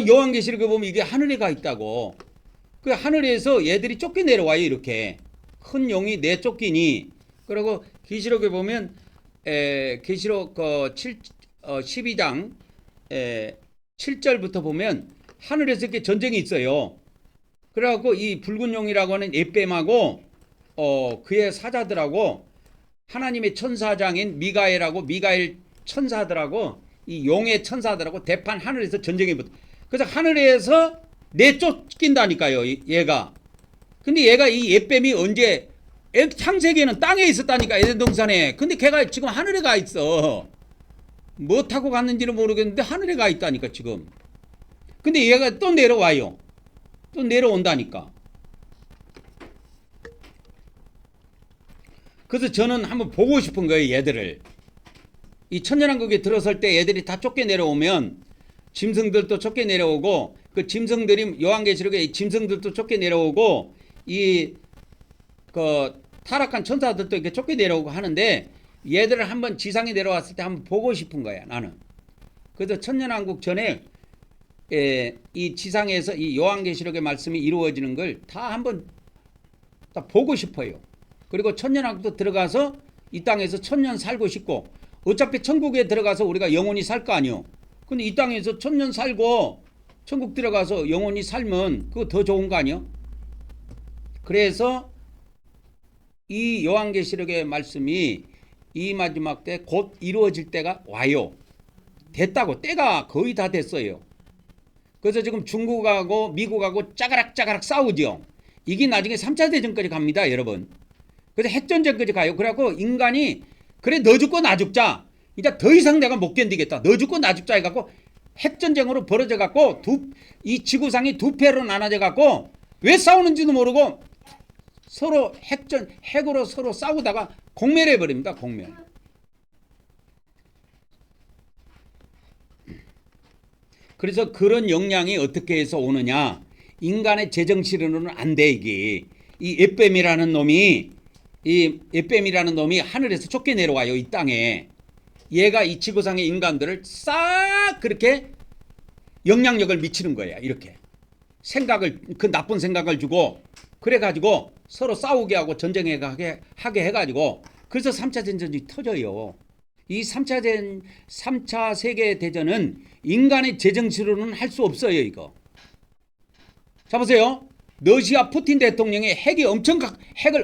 요한계시록에 보면 이게 하늘에 가 있다고. 그 하늘에서 얘들이 쫓겨 내려와요. 이렇게. 큰 용이 내쫓기니. 그리고 계시록에 보면 계시록 12장 7절부터 보면 하늘에서 이렇게 전쟁이 있어요. 그래갖고 이 붉은 용이라고 하는 에뱀하고 그의 사자들하고 하나님의 천사장인 미가엘하고 미가엘 천사들하고 이 용의 천사들하고 대판 하늘에서 전쟁이 붙어. 그래서 하늘에서 내쫓긴다니까요. 얘가. 근데 얘가 이 에뱀이 언제 창세기에는 땅에 있었다니까 에덴 동산에. 근데 걔가 지금 하늘에 가 있어. 뭐 타고 갔는지는 모르겠는데 하늘에 가 있다니까 지금. 근데 얘가 또 내려와요. 또 내려온다니까. 그래서 저는 한번 보고 싶은 거예요. 얘들을. 이 천년왕국에 들어설 때 얘들이 다 쫓겨 내려오면 짐승들도 쫓겨 내려오고 그 짐승들이 요한계시록에 짐승들도 쫓겨 내려오고 이 그 타락한 천사들도 이렇게 쫓겨 내려오고 하는데 얘들을 한번 지상에 내려왔을 때 한번 보고 싶은 거야 나는. 그래서 천년왕국 전에 이 지상에서 이 요한계시록의 말씀이 이루어지는 걸 다 한번 다 보고 싶어요. 그리고 천년왕국도 들어가서 이 땅에서 1000년 살고 싶고 어차피 천국에 들어가서 우리가 영원히 살 거 아니요. 근데 이 땅에서 1000년 살고 천국 들어가서 영원히 살면 그거 더 좋은 거 아니요? 그래서 이 요한계시록의 말씀이 이 마지막 때 곧 이루어질 때가 와요. 됐다고. 때가 거의 다 됐어요. 그래서 지금 중국하고 미국하고 짜가락 싸우죠. 이게 나중에 3차 대전까지 갑니다, 여러분. 그래서 핵전쟁까지 가요. 그래갖고 인간이 그래 너 죽고 나 죽자. 이제 더 이상 내가 못 견디겠다. 너 죽고 나 죽자 해갖고 핵전쟁으로 벌어져갖고 이 지구상이 두 패로 나눠져갖고 왜 싸우는지도 모르고 서로 핵으로 서로 싸우다가 공멸해버립니다. 공멸. 그래서 그런 영향이 어떻게 해서 오느냐. 인간의 제정신으로는 안 돼 이게. 이 에뱀이라는 놈이 하늘에서 쫓겨 내려와요. 이 땅에. 얘가 이 지구상의 인간들을 싹 그렇게 영향력을 미치는 거야. 이렇게. 그 나쁜 생각을 주고 그래가지고 서로 싸우게 하고 전쟁하게 하게 해가지고 그래서 3차 대전이 터져요. 이 3차 세계대전은 인간의 재정치로는 할 수 없어요. 이거. 자 보세요. 러시아 푸틴 대통령이 핵을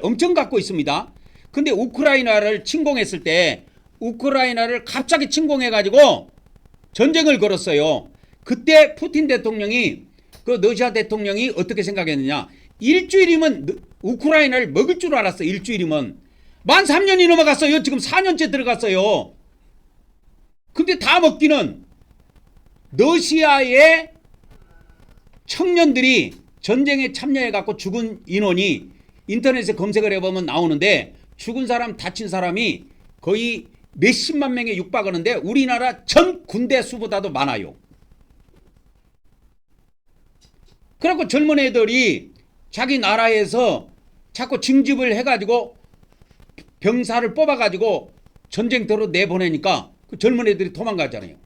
엄청 갖고 있습니다. 근데 우크라이나를 침공했을 때 우크라이나를 갑자기 침공해가지고 전쟁을 걸었어요. 그때 푸틴 대통령이 그 러시아 대통령이 어떻게 생각했느냐. 일주일이면 우크라이나를 먹을 줄 알았어. 일주일이면. 만 3년이 넘어갔어요. 지금 4년째 들어갔어요. 근데 다 먹기는 러시아의 청년들이 전쟁에 참여해갖고 죽은 인원이 인터넷에 검색을 해보면 나오는데 죽은 사람 다친 사람이 거의 몇십만 명에 육박하는데 우리나라 전 군대 수보다도 많아요. 그래갖고 젊은 애들이 자기 나라에서 자꾸 징집을 해가지고 병사를 뽑아가지고 전쟁터로 내보내니까 그 젊은 애들이 도망가잖아요.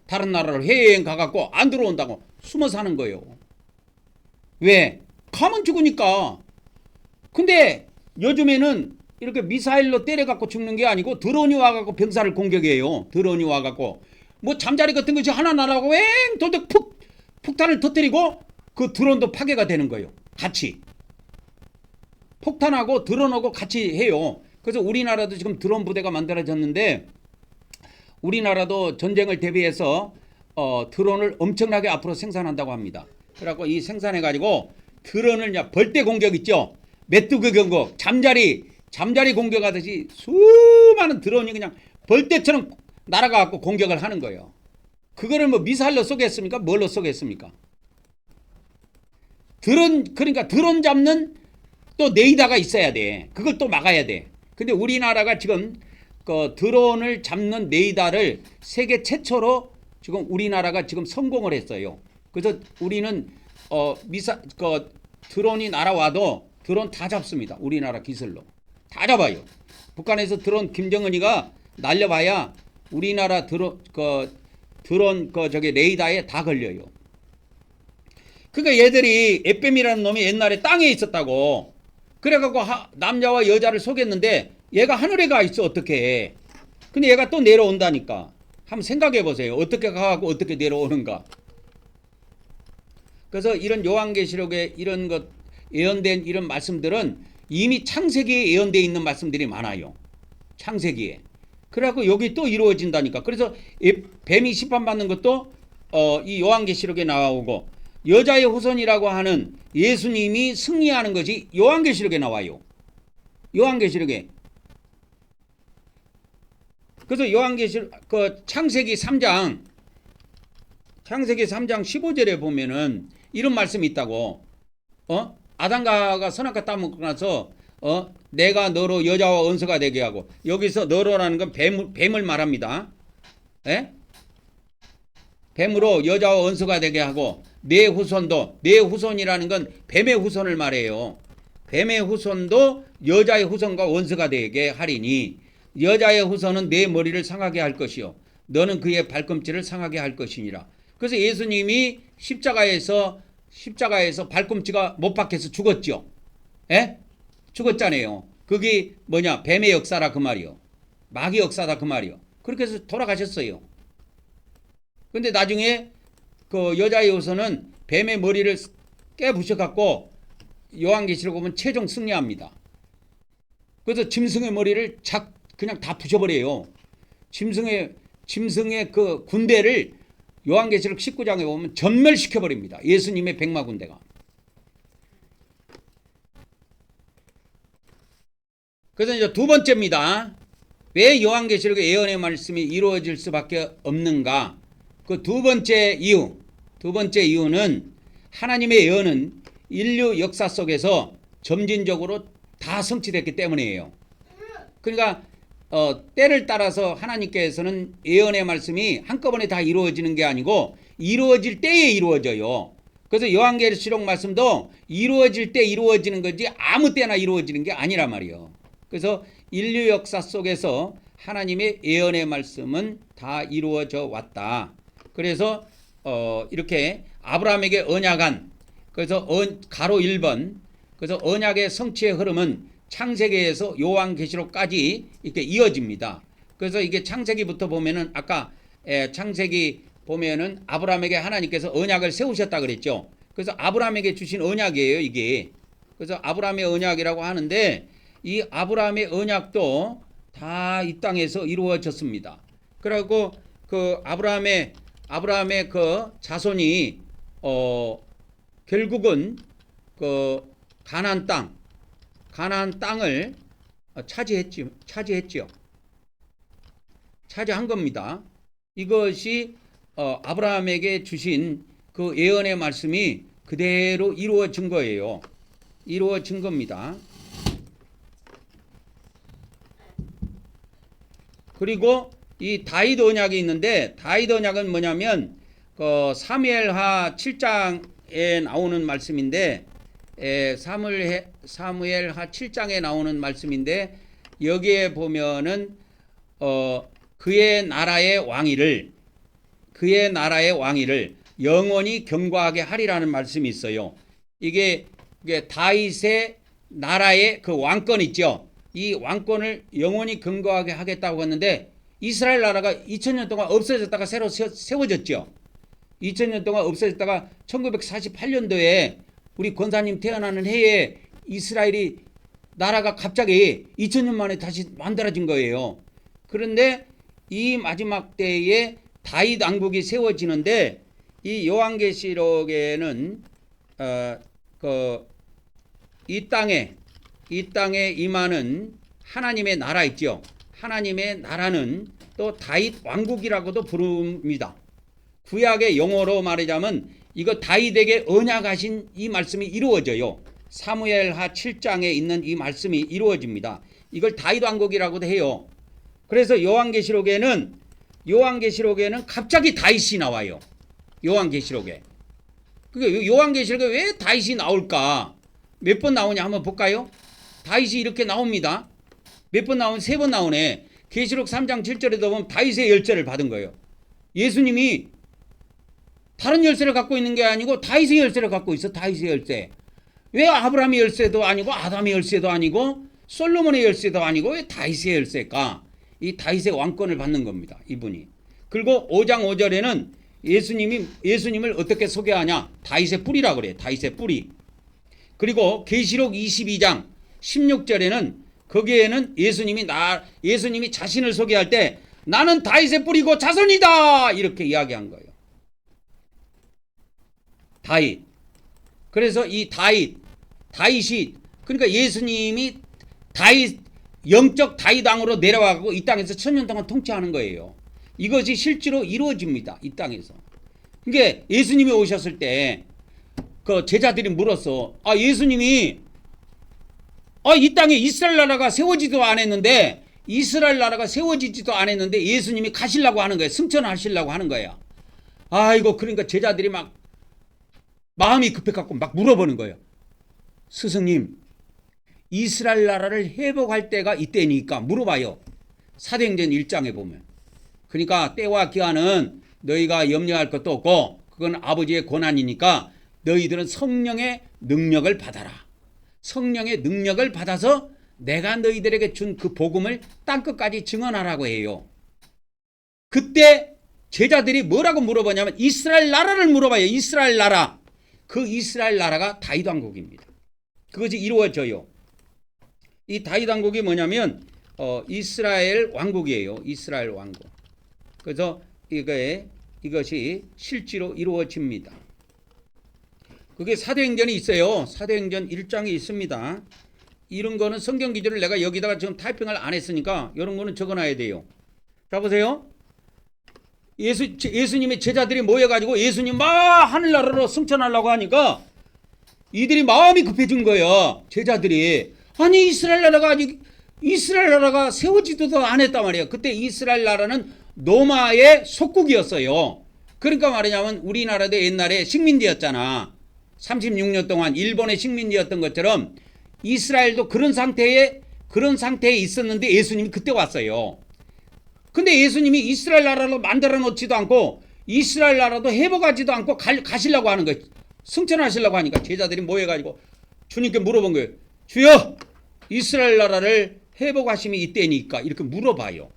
다른 나라로 해외여행 가갖고 안 들어온다고 숨어 사는 거예요. 왜? 가면 죽으니까. 근데 요즘에는 이렇게 미사일로 때려갖고 죽는 게 아니고 드론이 와갖고 병사를 공격해요. 드론이 와갖고 뭐 잠자리 같은 것이 하나 날아가고 왱 도둑 폭탄을 터뜨리고 그 드론도 파괴가 되는 거예요. 같이. 폭탄하고 드론하고 같이 해요. 그래서 우리나라도 지금 드론 부대가 만들어졌는데 우리나라도 전쟁을 대비해서 드론을 엄청나게 앞으로 생산한다고 합니다. 그래갖고 이 생산해가지고 드론을 벌떼 공격 있죠. 메뚜기 공격, 잠자리 공격하듯이 수많은 드론이 그냥 벌떼처럼 날아가갖고 공격을 하는 거예요. 그거를 뭐 미사일로 쏘겠습니까? 뭘로 쏘겠습니까? 그러니까 드론 잡는 또 레이더가 있어야 돼. 그걸 또 막아야 돼. 근데 우리나라가 지금 그 드론을 잡는 레이더를 세계 최초로 지금 우리나라가 지금 성공을 했어요. 그래서 우리는 드론이 날아와도 드론 다 잡습니다. 우리나라 기술로 다 잡아요. 북한에서 드론 김정은이가 날려봐야 우리나라 드론 저기 레이더에 다 걸려요. 그러니까 얘들이 에뱀이라는 놈이 옛날에 땅에 있었다고. 그래갖고 남자와 여자를 속였는데 얘가 하늘에 가 있어. 어떻게 해. 근데 얘가 또 내려온다니까. 한번 생각해 보세요. 어떻게 가고 어떻게 내려오는가. 그래서 이런 요한계시록에 이런 것 예언된 이런 말씀들은 이미 창세기에 예언되어 있는 말씀들이 많아요. 창세기에. 그래갖고 여기 또 이루어진다니까. 그래서 뱀이 심판받는 것도 이 요한계시록에 나오고 여자의 후손이라고 하는 예수님이 승리하는 것이 요한계시록에 나와요. 요한계시록에. 그래서 요한계시록 창세기 3장 15절에 보면은 이런 말씀이 있다고. 아담과 선악과 따먹고 나서 내가 너로 여자와 원수가 되게 하고. 여기서 너로라는 건 뱀을 말합니다. 에? 뱀으로 여자와 원수가 되게 하고 내 후손이라는 건 뱀의 후손을 말해요. 뱀의 후손도 여자의 후손과 원수가 되게 하리니 여자의 후손은 내 머리를 상하게 할 것이요 너는 그의 발꿈치를 상하게 할 것이니라. 그래서 예수님이 십자가에서 발꿈치가 못 박혀서 죽었죠. 에? 죽었잖아요. 그게 뭐냐? 뱀의 역사라 그 말이요. 마귀 역사다 그 말이요. 그렇게 해서 돌아가셨어요. 근데 나중에 그 여자의 후손은 뱀의 머리를 깨부셔갖고 요한계시록 보면 최종 승리합니다. 그래서 짐승의 머리를 그냥 다 부셔버려요. 짐승의 그 군대를 요한계시록 19장에 보면 전멸시켜버립니다. 예수님의 백마 군대가. 그래서 이제 두 번째입니다. 왜 요한계시록의 예언의 말씀이 이루어질 수밖에 없는가? 그 두 번째 이유는 하나님의 예언은 인류 역사 속에서 점진적으로 다 성취됐기 때문이에요. 그러니까 때를 따라서 하나님께서는 예언의 말씀이 한꺼번에 다 이루어지는 게 아니고 이루어질 때에 이루어져요. 그래서 요한계시록 말씀도 이루어질 때 이루어지는 거지 아무 때나 이루어지는 게 아니란 말이에요. 그래서 인류 역사 속에서 하나님의 예언의 말씀은 다 이루어져 왔다. 그래서 이렇게 아브라함에게 언약한 그래서 가로 1번 그래서 언약의 성취의 흐름은 창세기에서 요한계시록까지 이렇게 이어집니다. 그래서 이게 창세기부터 보면은 아까 창세기 보면은 아브라함에게 하나님께서 언약을 세우셨다 그랬죠. 그래서 아브라함에게 주신 언약이에요, 이게. 그래서 아브라함의 언약이라고 하는데 이 아브라함의 언약도 다 이 땅에서 이루어졌습니다. 그리고 그 아브라함의 그 자손이 결국은 그 가나안 땅을 차지했죠. 차지한 겁니다. 이것이 아브라함에게 주신 그 예언의 말씀이 그대로 이루어진 거예요. 이루어진 겁니다. 그리고 이 다윗 언약이 있는데 다윗 언약은 뭐냐면 그 사무엘하 7장에 나오는 말씀인데 사무엘하 7장에 나오는 말씀인데 여기에 보면은 그의 나라의 왕위를 영원히 경고하게 하리라는 말씀이 있어요. 이게 다윗의 나라의 그 왕권 있죠. 이 왕권을 영원히 경고하게 하겠다고 했는데 이스라엘 나라가 2000년 동안 없어졌다가 새로 세워졌죠. 2000년 동안 없어졌다가 1948년도에 우리 권사님 태어나는 해에 이스라엘이 나라가 갑자기 2000년 만에 다시 만들어진 거예요. 그런데 이 마지막 때에 다윗 왕국이 세워지는데 이 요한계시록에는 이 땅에 임하는 하나님의 나라 있죠. 하나님의 나라는 또 다윗 왕국이라고도 부릅니다. 구약의 용어로 말하자면 이거 다윗에게 언약하신 이 말씀이 이루어져요. 사무엘하 7장에 있는 이 말씀이 이루어집니다. 이걸 다윗 왕국이라고도 해요. 그래서 요한계시록에는 갑자기 다윗이 나와요. 요한계시록에. 그게 요한계시록에 왜 다윗이 나올까? 몇 번 나오냐 한번 볼까요? 다윗이 이렇게 나옵니다. 몇 번 나오면 3번 나오네. 계시록 3장 7절에도 보면 다윗의 열쇠를 받은 거예요. 예수님이 다른 열쇠를 갖고 있는 게 아니고 다윗의 열쇠를 갖고 있어. 다윗의 열쇠. 왜 아브라함의 열쇠도 아니고 아담의 열쇠도 아니고 솔로몬의 열쇠도 아니고 왜 다윗의 열쇠일까? 이 다윗의 왕권을 받는 겁니다. 이분이. 그리고 5장 5절에는 예수님을 어떻게 소개하냐? 다윗의 뿌리라고 그래요. 다윗의 뿌리. 그리고 계시록 22장 16절에는 거기에는 예수님이 자신을 소개할 때 나는 다윗의 뿌리고 자손이다 이렇게 이야기한 거예요. 다윗. 그래서 이 다윗이 그러니까 예수님이 영적 다윗 왕으로 내려와가고 이 땅에서 1000년 동안 통치하는 거예요. 이것이 실제로 이루어집니다. 이 땅에서. 그러니까 예수님이 오셨을 때 그 제자들이 물었어. 예수님이 이 땅에 이스라엘 나라가 세워지지도 않았는데 예수님이 가시려고 하는 거예요. 승천하시려고 하는 거예요. 아이고 그러니까 제자들이 막 마음이 급해갖고 막 물어보는 거예요. 스승님, 이스라엘 나라를 회복할 때가 이때니까 물어봐요. 사도행전 1장에 보면. 그러니까 때와 기한은 너희가 염려할 것도 없고 그건 아버지의 권한이니까 너희들은 성령의 능력을 받아라. 성령의 능력을 받아서 내가 너희들에게 준 그 복음을 땅끝까지 증언하라고 해요. 그때 제자들이 뭐라고 물어보냐면 이스라엘 나라를 물어봐요. 이스라엘 나라. 그 이스라엘 나라가 다윗 왕국입니다. 그것이 이루어져요. 이 다윗 왕국이 뭐냐면 이스라엘 왕국이에요. 이스라엘 왕국. 그래서 이것이 실제로 이루어집니다. 그게 사도행전이 있어요. 사도행전 1장에 있습니다. 이런 거는 성경 기준을 내가 여기다가 지금 타이핑을 안 했으니까 이런 거는 적어놔야 돼요. 자 보세요. 예수님의 제자들이 모여가지고 예수님 막 하늘나라로 승천하려고 하니까 이들이 마음이 급해진 거예요. 제자들이. 아니 이스라엘 나라가 세워지지도 안 했단 말이에요. 그때 이스라엘 나라는 로마의 속국이었어요. 그러니까 말하자면 우리나라도 옛날에 식민지였잖아. 36년 동안 일본의 식민지였던 것처럼 이스라엘도 그런 상태에 있었는데 예수님이 그때 왔어요. 근데 예수님이 이스라엘 나라로 만들어 놓지도 않고 이스라엘 나라도 회복하지도 않고 가시려고 하는 거예요. 승천하시려고 하니까 제자들이 모여가지고 주님께 물어본 거예요. 주여, 이스라엘 나라를 회복하심이 이때니까 이렇게 물어봐요.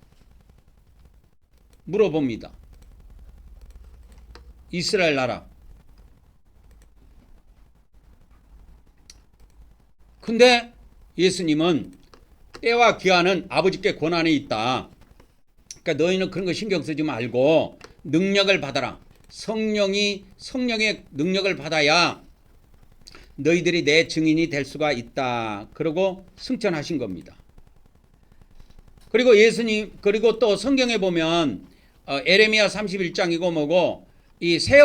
물어봅니다. 이스라엘 나라. 근데 예수님은 때와 기한은 아버지께 권한이 있다. 그러니까 너희는 그런 거 신경 쓰지 말고 능력을 받아라. 성령의 능력을 받아야 너희들이 내 증인이 될 수가 있다. 그러고 승천하신 겁니다. 그리고 그리고 또 성경에 보면 에레미야 31장이고 뭐고 이 새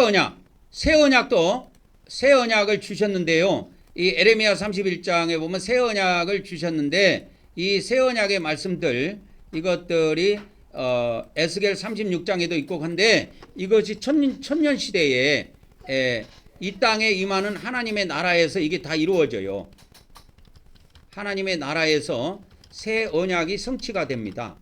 언약을 주셨는데요. 이 에레미야 31장에 보면 새 언약을 주셨는데 이 새 언약의 말씀들 이것들이 에스겔 36장에도 있고 한데 이것이 천년 시대에 이 땅에 임하는 하나님의 나라에서 이게 다 이루어져요. 하나님의 나라에서 새 언약이 성취가 됩니다.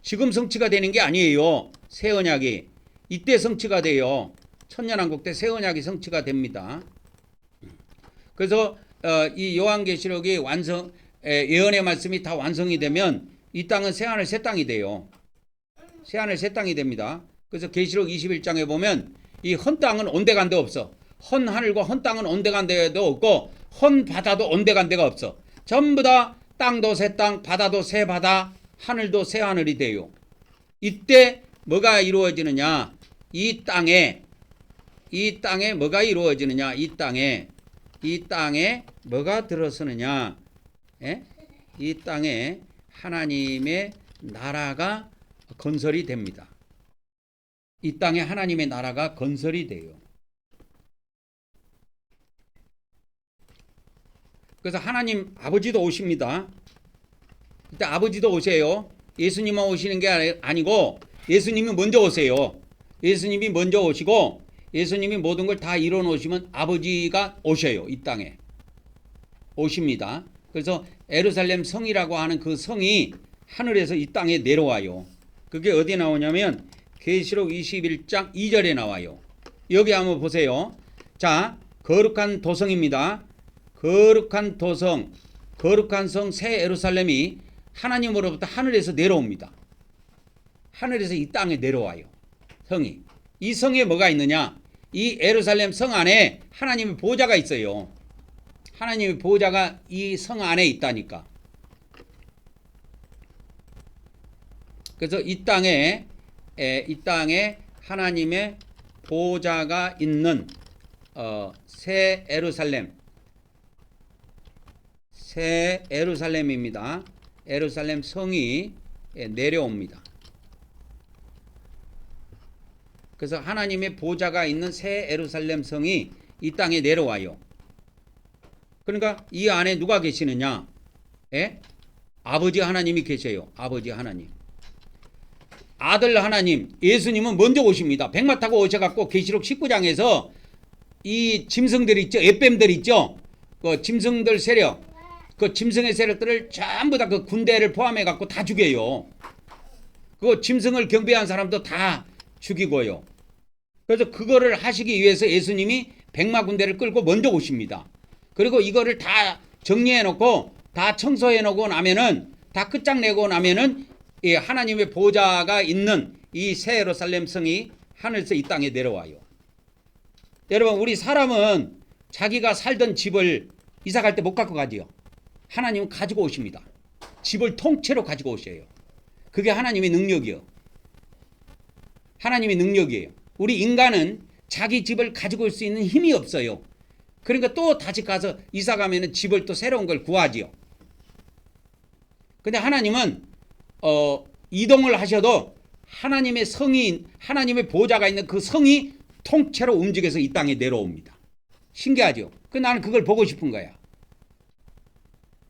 지금 성취가 되는 게 아니에요. 새 언약이 이때 성취가 돼요. 천년왕국 때 새 언약이 성취가 됩니다. 그래서 이 요한계시록이 예언의 말씀이 다 완성이 되면 이 땅은 새하늘 새 땅이 돼요. 새하늘 새 땅이 됩니다. 그래서 계시록 21장에 보면 이 헌 땅은 온데간데 없어. 헌 하늘과 헌 땅은 온데간데도 없고 헌 바다도 온데간데가 없어. 전부 다 땅도 새 땅, 바다도 새 바다, 하늘도 새 하늘이 돼요. 이때 뭐가 이루어지느냐? 이 땅에 뭐가 이루어지느냐? 이 땅에 뭐가 들어서느냐? 이 땅에 하나님의 나라가 건설이 됩니다. 이 땅에 하나님의 나라가 건설이 돼요. 그래서 하나님 아버지도 오십니다. 그때 아버지도 오세요. 예수님만 오시는 게 아니고 예수님이 먼저 오세요. 예수님이 먼저 오시고 예수님이 모든 걸 다 이뤄 놓으시면 아버지가 오셔요. 이 땅에 오십니다. 그래서 예루살렘 성이라고 하는 그 성이 하늘에서 이 땅에 내려와요. 그게 어디 나오냐면 계시록 21장 2절에 나와요. 여기 한번 보세요. 자, 거룩한 도성입니다. 거룩한 도성, 거룩한 성 새 예루살렘이 하나님으로부터 하늘에서 내려옵니다. 하늘에서 이 땅에 내려와요. 성이. 이 성에 뭐가 있느냐? 이 예루살렘 성 안에 하나님의 보좌가 있어요. 하나님의 보좌가 이 성 안에 있다니까. 그래서 이 땅에 하나님의 보좌가 있는 새 예루살렘입니다. 예루살렘 성이 내려옵니다. 그래서 하나님의 보좌가 있는 새 예루살렘 성이 이 땅에 내려와요. 그러니까 이 안에 누가 계시느냐? 아버지 하나님이 계세요. 아버지 하나님. 아들 하나님, 예수님은 먼저 오십니다. 백마 타고 오셔갖고 계시록 19장에서 이 짐승들 있죠? 햇뱀들 있죠? 그 짐승들 세력, 그 짐승의 세력들을 전부 다 그 군대를 포함해갖고 다 죽여요. 그 짐승을 경배한 사람도 다 죽이고요. 그래서 그거를 하시기 위해서 예수님이 백마 군대를 끌고 먼저 오십니다. 그리고 이거를 다 정리해놓고 다 청소해놓고 나면은 다 끝장내고 나면은 이 하나님의 보좌가 있는 이 새 예루살렘 성이 하늘에서 이 땅에 내려와요. 여러분, 우리 사람은 자기가 살던 집을 이사 갈 때 못 갖고 가지요. 하나님은 가지고 오십니다. 집을 통째로 가지고 오셔요. 그게 하나님의 능력이요. 하나님의 능력이에요. 우리 인간은 자기 집을 가지고 올 수 있는 힘이 없어요. 그러니까 또 다시 가서 이사 가면은 집을 또 새로운 걸 구하지요. 근데 하나님은 이동을 하셔도 하나님의 성이, 하나님의 보좌가 있는 그 성이 통째로 움직여서 이 땅에 내려옵니다. 신기하죠? 나는 그걸 보고 싶은 거야.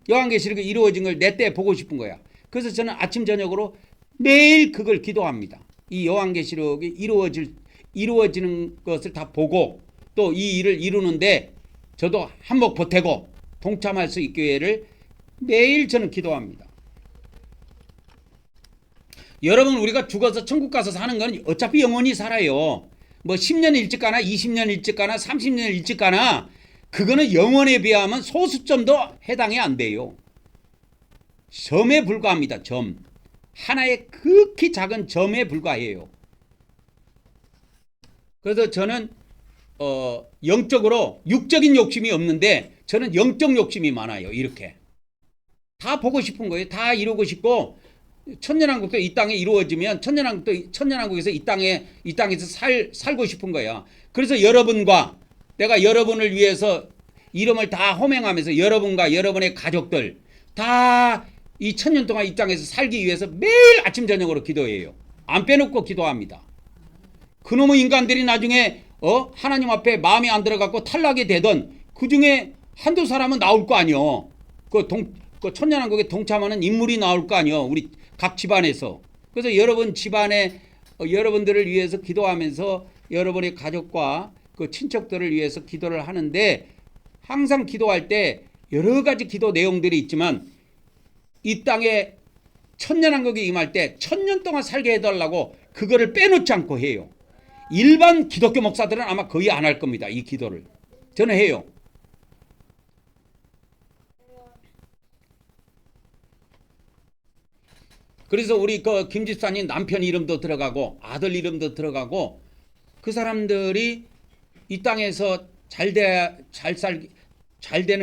요한계시록이 이루어진 걸 내 때 보고 싶은 거야. 그래서 저는 아침 저녁으로 매일 그걸 기도합니다. 이 요한계시록이 이루어지는 것을 다 보고 또 이 일을 이루는데 저도 한몫 보태고 동참할 수 있기를 매일 저는 기도합니다. 여러분, 우리가 죽어서 천국 가서 사는 건 어차피 영원히 살아요. 뭐 10년 일찍 가나 20년 일찍 가나 30년 일찍 가나 그거는 영혼에 비하면 소수점도 해당이 안 돼요. 점에 불과합니다. 점. 하나의 극히 작은 점에 불과해요. 그래서 저는 영적으로 육적인 욕심이 없는데 저는 영적 욕심이 많아요. 이렇게. 다 보고 싶은 거예요. 다 이루고 싶고 천년왕국도 이 땅에 이루어지면 천년왕국에서 이 땅에서 살고 싶은 거야. 그래서 여러분과 내가 여러분을 위해서 이름을 다 호명하면서 여러분과 여러분의 가족들 다 이 천년 동안 이 땅에서 살기 위해서 매일 아침 저녁으로 기도해요. 안 빼놓고 기도합니다. 그놈의 인간들이 나중에 하나님 앞에 마음이 안 들어갔고 탈락이 되던 그 중에 한두 사람은 나올 거 아니요. 그 천년왕국에 동참하는 인물이 나올 거 아니요. 우리 각 집안에서. 그래서 여러분 집안에 여러분들을 위해서 기도하면서 여러분의 가족과 그 친척들을 위해서 기도를 하는데 항상 기도할 때 여러 가지 기도 내용들이 있지만 이 땅에 천년왕국이 임할 때 천년 동안 살게 해달라고 그거를 빼놓지 않고 해요. 일반 기독교 목사들은 아마 거의 안 할 겁니다. 이 기도를. 저는 해요. 그래서 우리 그 김 집사님 남편 이름도 들어가고 아들 이름도 들어가고 그 사람들이 이 땅에서 잘 되는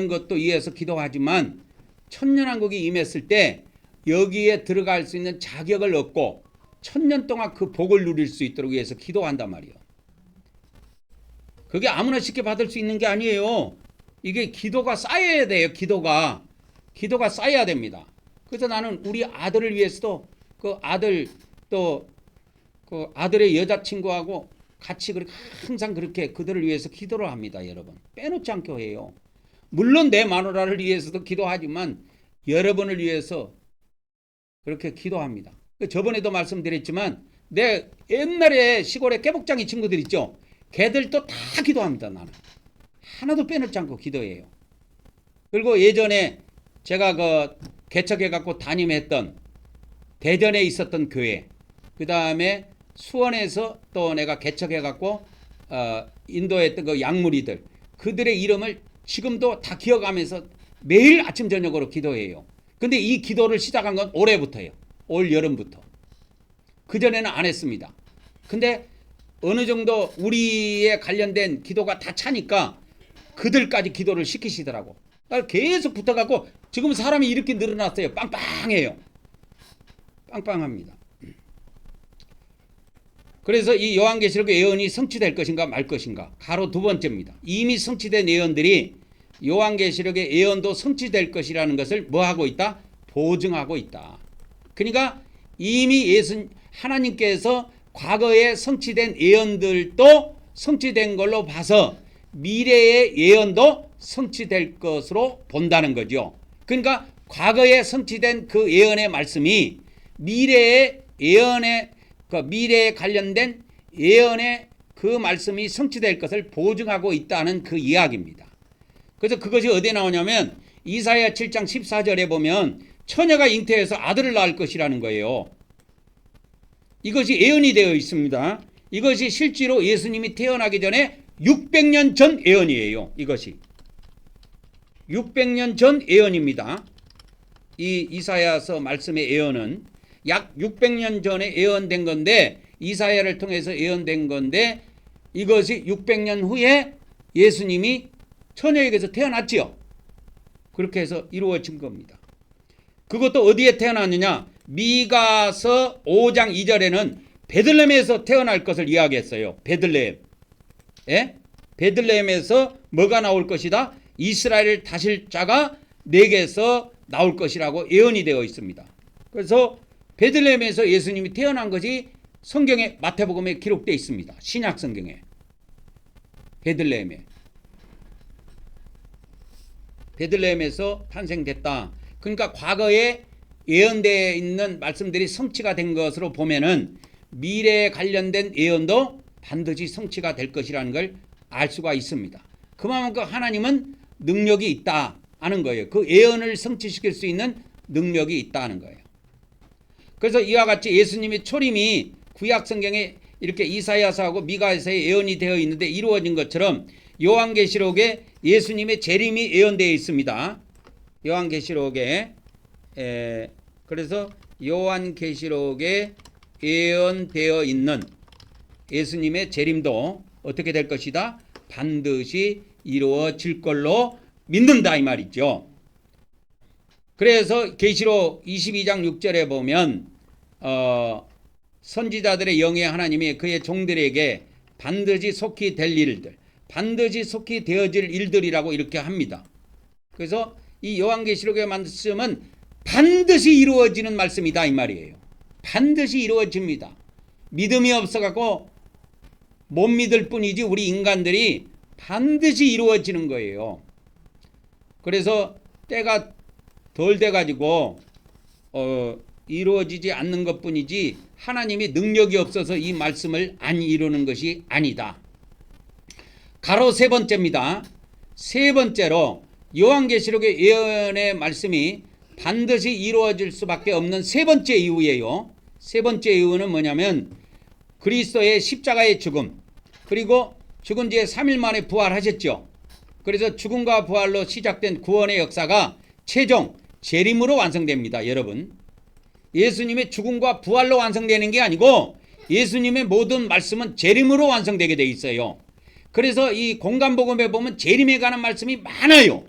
것도 위해서 기도하지만 천년왕국이 임했을 때 여기에 들어갈 수 있는 자격을 얻고 천년 동안 그 복을 누릴 수 있도록 위해서 기도한단 말이에요. 그게 아무나 쉽게 받을 수 있는 게 아니에요. 이게 기도가 쌓여야 돼요. 기도가 쌓여야 됩니다. 그래서 나는 우리 아들을 위해서도 그 아들 또 그 아들의 여자친구하고 같이 그렇게 항상 그렇게 그들을 위해서 기도를 합니다. 여러분 빼놓지 않고 해요. 물론 내 마누라를 위해서도 기도하지만 여러분을 위해서 그렇게 기도합니다. 저번에도 말씀드렸지만 내 옛날에 시골에 깨복장이 친구들 있죠. 걔들도 다 기도합니다. 나는 하나도 빼놓지 않고 기도해요. 그리고 예전에 제가 그 개척해갖고 담임했던 대전에 있었던 교회, 그 다음에 수원에서 또 내가 개척해갖고 인도했던 그 양무리들, 그들의 이름을 지금도 다 기억하면서 매일 아침 저녁으로 기도해요. 근데 이 기도를 시작한 건 올해부터예요. 올 여름부터. 그전에는 안 했습니다. 근데 어느 정도 우리에 관련된 기도가 다 차니까 그들까지 기도를 시키시더라고. 계속 붙어갖고 지금 사람이 이렇게 늘어났어요. 빵빵해요. 빵빵합니다. 그래서 이 요한계시록의 예언이 성취될 것인가 말 것인가. 가로 두 번째입니다. 이미 성취된 예언들이 요한계시록의 예언도 성취될 것이라는 것을 뭐하고 있다? 보증하고 있다. 그러니까 이미 하나님께서 과거에 성취된 예언들도 성취된 걸로 봐서 미래의 예언도 성취될 것으로 본다는 거죠. 그러니까 과거에 성취된 그 예언의 말씀이 미래의 예언의 미래에 관련된 예언의 그 말씀이 성취될 것을 보증하고 있다는 그 이야기입니다. 그래서 그것이 어디에 나오냐면 이사야 7장 14절에 보면 처녀가 잉태해서 아들을 낳을 것이라는 거예요. 이것이 예언이 되어 있습니다. 이것이 실제로 예수님이 태어나기 전에 600년 전 예언이에요. 이것이 600년 전 예언입니다. 이 이사야서 말씀의 예언은 약 600년 전에 예언된 건데 이사야를 통해서 예언된 건데 이것이 600년 후에 예수님이 처녀에게서 태어났지요. 그렇게 해서 이루어진 겁니다. 그것도 어디에 태어났느냐? 미가서 5장 2절에는 베들레헴에서 태어날 것을 이야기했어요. 베들레헴. 예? 베들레헴에서 뭐가 나올 것이다? 이스라엘을 다실 자가 내게서 나올 것이라고 예언이 되어 있습니다. 그래서 베들레헴에서 예수님이 태어난 것이 성경에 마태복음에 기록되어 있습니다. 신약 성경에. 베들레헴에서 탄생됐다. 그러니까 과거에 예언되어 있는 말씀들이 성취가 된 것으로 보면은 미래에 관련된 예언도 반드시 성취가 될 것이라는 걸 알 수가 있습니다. 그만큼 하나님은 능력이 있다 하는 거예요. 그 예언을 성취시킬 수 있는 능력이 있다는 거예요. 그래서 이와 같이 예수님의 초림이 구약 성경에 이렇게 이사야서하고 미가에서의 예언이 되어 있는데 이루어진 것처럼 요한계시록에 예수님의 재림이 예언되어 있습니다. 요한계시록에 그래서 요한계시록에 예언되어 있는 예수님의 재림도 어떻게 될 것이다? 반드시 이루어질 걸로 믿는다 이 말이죠. 그래서 계시록 22장 6절에 보면 선지자들의 영의 하나님이 그의 종들에게 반드시 속히 될 일들, 반드시 속히 되어질 일들이라고 이렇게 합니다. 그래서 이 요한계시록의 말씀은 반드시 이루어지는 말씀이다 이 말이에요. 반드시 이루어집니다. 믿음이 없어갖고 못 믿을 뿐이지 우리 인간들이 반드시 이루어지는 거예요. 그래서 때가 덜 돼가지고 이루어지지 않는 것뿐이지 하나님이 능력이 없어서 이 말씀을 안 이루는 것이 아니다. 가로 세 번째입니다. 세 번째로 요한계시록의 예언의 말씀이 반드시 이루어질 수밖에 없는 세 번째 이유예요. 세 번째 이유는 뭐냐면 그리스도의 십자가의 죽음, 그리고 죽은 지 3일 만에 부활하셨죠. 그래서 죽음과 부활로 시작된 구원의 역사가 최종 재림으로 완성됩니다. 여러분, 예수님의 죽음과 부활로 완성되는 게 아니고 예수님의 모든 말씀은 재림으로 완성되게 돼 있어요. 그래서 이 공간복음에 보면 재림에 관한 말씀이 많아요.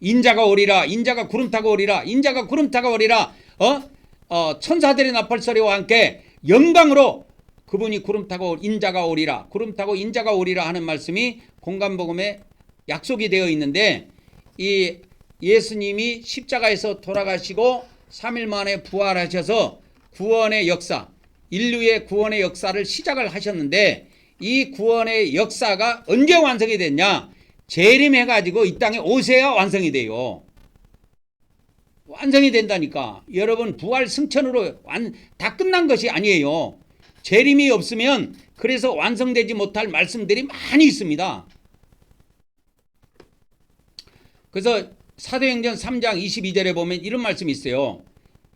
인자가 오리라, 인자가 구름 타고 오리라, 인자가 구름 타고 오리라, 천사들의 나팔 소리와 함께 영광으로 그분이 구름 타고 인자가 오리라, 구름 타고 인자가 오리라 하는 말씀이 공간복음에 약속이 되어 있는데, 이 예수님이 십자가에서 돌아가시고 3일 만에 부활하셔서 구원의 역사, 인류의 구원의 역사를 시작을 하셨는데, 이 구원의 역사가 언제 완성이 됐냐? 재림해가지고 이 땅에 오셔야 완성이 돼요. 완성이 된다니까. 여러분, 부활 승천으로 다 끝난 것이 아니에요. 재림이 없으면 그래서 완성되지 못할 말씀들이 많이 있습니다. 그래서 사도행전 3장 22절에 보면 이런 말씀이 있어요.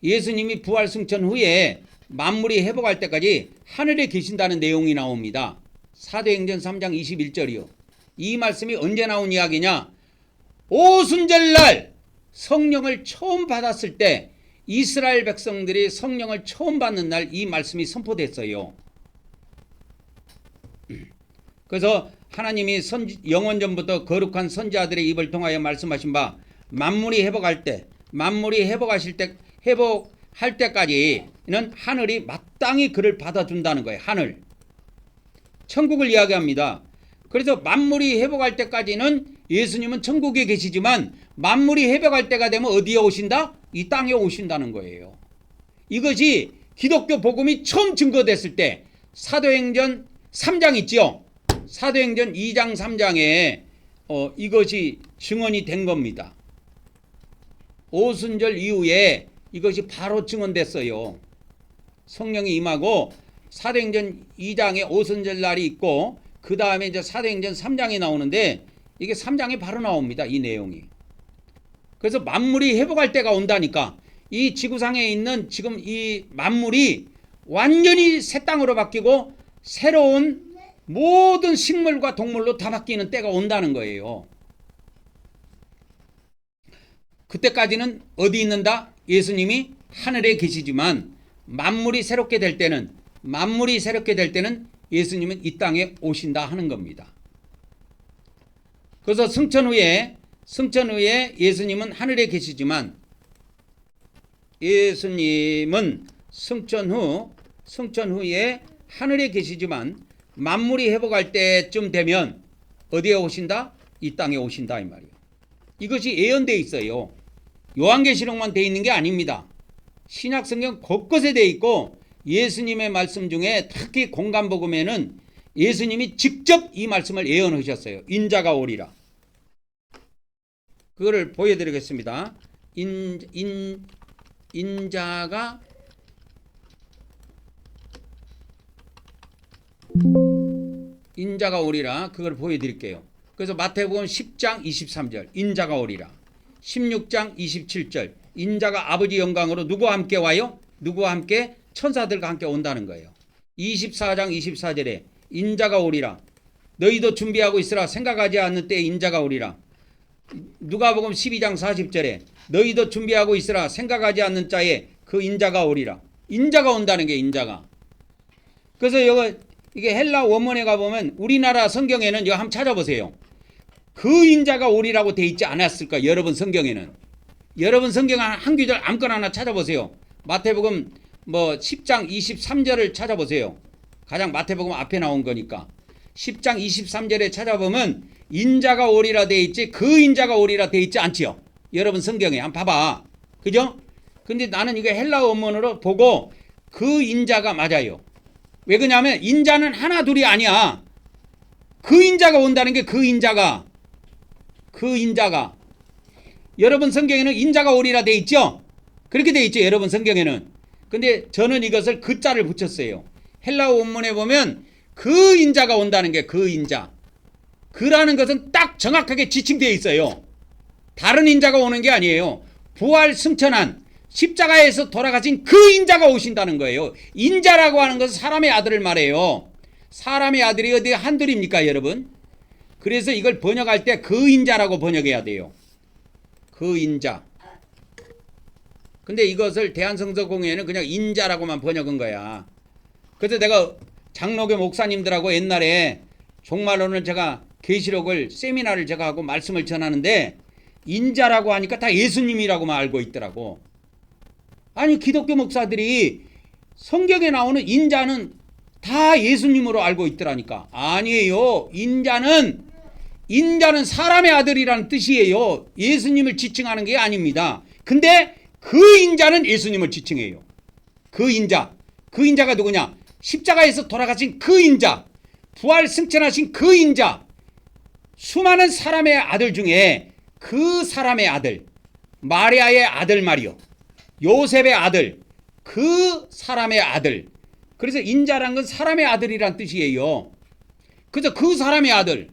예수님이 부활 승천 후에 만물이 회복할 때까지 하늘에 계신다는 내용이 나옵니다. 사도행전 3장 21절이요. 이 말씀이 언제 나온 이야기냐? 오순절날 성령을 처음 받았을 때, 이스라엘 백성들이 성령을 처음 받는 날 이 말씀이 선포됐어요. 그래서 하나님이 영원전부터 거룩한 선지자들의 입을 통하여 말씀하신 바, 만물이 회복할 때, 만물이 회복할 때까지는 하늘이 마땅히 그를 받아준다는 거예요. 하늘, 천국을 이야기합니다. 그래서 만물이 회복할 때까지는 예수님은 천국에 계시지만 만물이 회복할 때가 되면 어디에 오신다? 이 땅에 오신다는 거예요. 이것이 기독교 복음이 처음 증거됐을 때 사도행전 3장 있지요. 사도행전 2장 3장에 이것이 증언이 된 겁니다. 오순절 이후에 이것이 바로 증언됐어요. 성령이 임하고 사도행전 2장에 오순절 날이 있고, 그 다음에 이제 사도행전 3장이 나오는데 이게 3장에 바로 나옵니다. 이 내용이. 그래서 만물이 회복할 때가 온다니까. 이 지구상에 있는 지금 이 만물이 완전히 새 땅으로 바뀌고 새로운 모든 식물과 동물로 다 바뀌는 때가 온다는 거예요. 그때까지는 어디 있는다? 예수님이 하늘에 계시지만 만물이 새롭게 될 때는 예수님은 이 땅에 오신다 하는 겁니다. 그래서 승천 후에 예수님은 하늘에 계시지만, 예수님은 승천 후에 하늘에 계시지만 만물이 회복할 때쯤 되면 어디에 오신다? 이 땅에 오신다 이 말이에요. 이것이 예언되어 있어요. 요한계시록만 되어 있는 게 아닙니다. 신약성경 곳곳에 되어 있고, 예수님의 말씀 중에 특히 공간복음에는 예수님이 직접 이 말씀을 예언하셨어요. 인자가 오리라. 그거를 보여드리겠습니다. 인자가 오리라. 그걸 보여드릴게요. 그래서 마태복음 10장 23절 인자가 오리라. 16장 27절 인자가 아버지 영광으로 누구와 함께 와요? 누구와 함께? 천사들과 함께 온다는 거예요. 24장 24절에 인자가 오리라. 너희도 준비하고 있으라. 생각하지 않는 때에 인자가 오리라. 누가복음 12장 40절에 너희도 준비하고 있으라. 생각하지 않는 자에 그 인자가 오리라. 인자가 온다는 게 인자가. 그래서 이게 헬라 원문에 가보면 우리나라 성경에는 이거 한번 찾아보세요. 그 인자가 오리라고 돼 있지 않았을까? 여러분 성경에는. 여러분 성경 한 구절 아무거나 하나 찾아보세요. 마태복음 10장 23절을 찾아보세요. 가장 마태복음 앞에 나온 거니까. 10장 23절에 찾아보면 인자가 오리라 돼 있지 그 인자가 오리라 돼 있지 않지요. 여러분 성경에 한번 봐봐. 그죠? 근데 나는 이게 헬라 원문으로 보고 그 인자가 맞아요. 왜 그러냐면 인자는 하나 둘이 아니야. 그 인자가 온다는 게 그 인자가 여러분 성경에는 인자가 오리라 돼 있죠? 그렇게 돼 있죠. 여러분 성경에는. 근데 저는 이것을 그 자를 붙였어요. 헬라 원문에 보면 그 인자가 온다는 게 그 인자. 그라는 것은 딱 정확하게 지칭되어 있어요. 다른 인자가 오는 게 아니에요. 부활 승천한 십자가에서 돌아가신 그 인자가 오신다는 거예요. 인자라고 하는 것은 사람의 아들을 말해요. 사람의 아들이 어디 한둘입니까 여러분? 그래서 이걸 번역할 때 그 인자라고 번역해야 돼요. 그 인자. 근데 이것을 대한성서공회에는 그냥 인자라고만 번역한 거야. 그래서 내가 장로교 목사님들하고 옛날에 종말론을 제가 계시록을 세미나를 제가 하고 말씀을 전하는데 인자라고 하니까 다 예수님이라고만 알고 있더라고. 아니 기독교 목사들이 성경에 나오는 인자는 다 예수님으로 알고 있더라니까. 아니에요. 인자는 사람의 아들이라는 뜻이에요. 예수님을 지칭하는 게 아닙니다. 근데 그 인자는 예수님을 지칭해요. 그 인자가 누구냐? 십자가에서 돌아가신 그 인자, 부활 승천하신 그 인자, 수많은 사람의 아들 중에 그 사람의 아들, 마리아의 아들 말이요, 요셉의 아들, 그 사람의 아들. 그래서 인자란 건 사람의 아들이란 뜻이에요. 그래서 그 사람의 아들,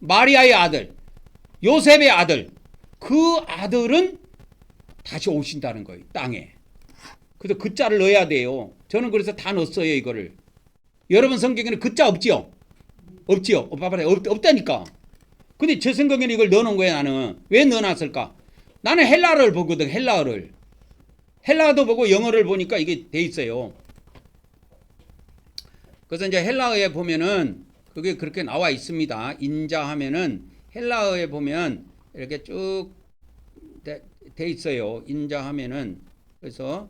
마리아의 아들, 요셉의 아들, 그 아들은 다시 오신다는 거예요. 땅에. 그래서 그 자를 넣어야 돼요. 저는 그래서 다 넣었어요. 이거를. 여러분 성경에는 그 자 없지요? 없지요? 없다니까. 근데 제 생각에는 이걸 넣어놓은 거예요. 나는. 왜 넣어놨을까? 나는 헬라어를 보거든. 헬라어도 보고 영어를 보니까 이게 돼 있어요. 그래서 이제 헬라어에 보면은 그게 그렇게 나와 있습니다. 인자 하면은 헬라어에 보면 이렇게 쭉 돼 있어요. 인자 하면은. 그래서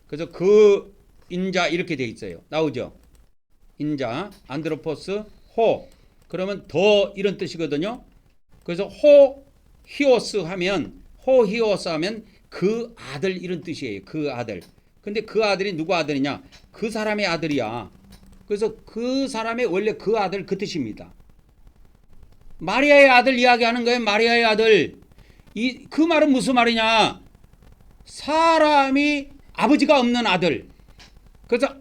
그래서 그 인자 이렇게 돼 있어요. 나오죠? 인자, 안드로포스, 호. 그러면 더 이런 뜻이거든요. 그래서 호 히오스 하면 그 아들 이런 뜻이에요. 그 아들. 근데 그 아들이 누구 아들이냐? 그 사람의 아들이야. 그래서 그 사람의 원래 그 아들 그 뜻입니다. 마리아의 아들 이야기하는 거예요. 마리아의 아들. 그 말은 무슨 말이냐? 사람이 아버지가 없는 아들. 그래서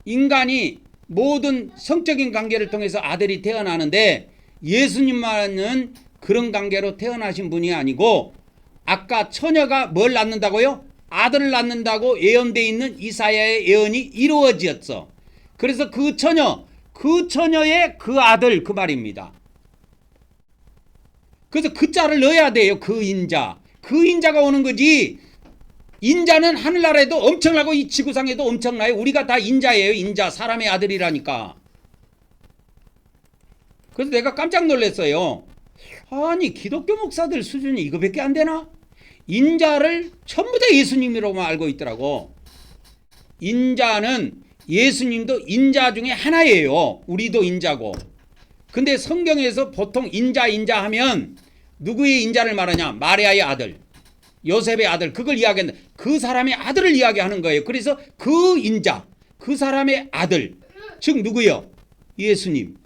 인간이 모든 성적인 관계를 통해서 아들이 태어나는데 예수님만은 그런 관계로 태어나신 분이 아니고 아까 처녀가 뭘 낳는다고요? 아들을 낳는다고 예언되어 있는 이사야의 예언이 이루어졌어. 그래서 그 처녀의 그 아들 그 말입니다. 그래서 그 자를 넣어야 돼요. 그 인자가 오는 거지. 인자는 하늘나라에도 엄청나고 이 지구상에도 엄청나요. 우리가 다 인자예요. 인자, 사람의 아들이라니까. 그래서 내가 깜짝 놀랐어요. 아니 기독교 목사들 수준이 이거밖에 안 되나? 인자를 전부 다 예수님이라고만 알고 있더라고. 인자는 예수님도 인자 중에 하나예요. 우리도 인자고. 근데 성경에서 보통 인자 하면 누구의 인자를 말하냐? 마리아의 아들, 요셉의 아들, 그걸 이야기하는, 그 사람의 아들을 이야기하는 거예요. 그래서 그 인자, 그 사람의 아들, 즉 누구요? 예수님.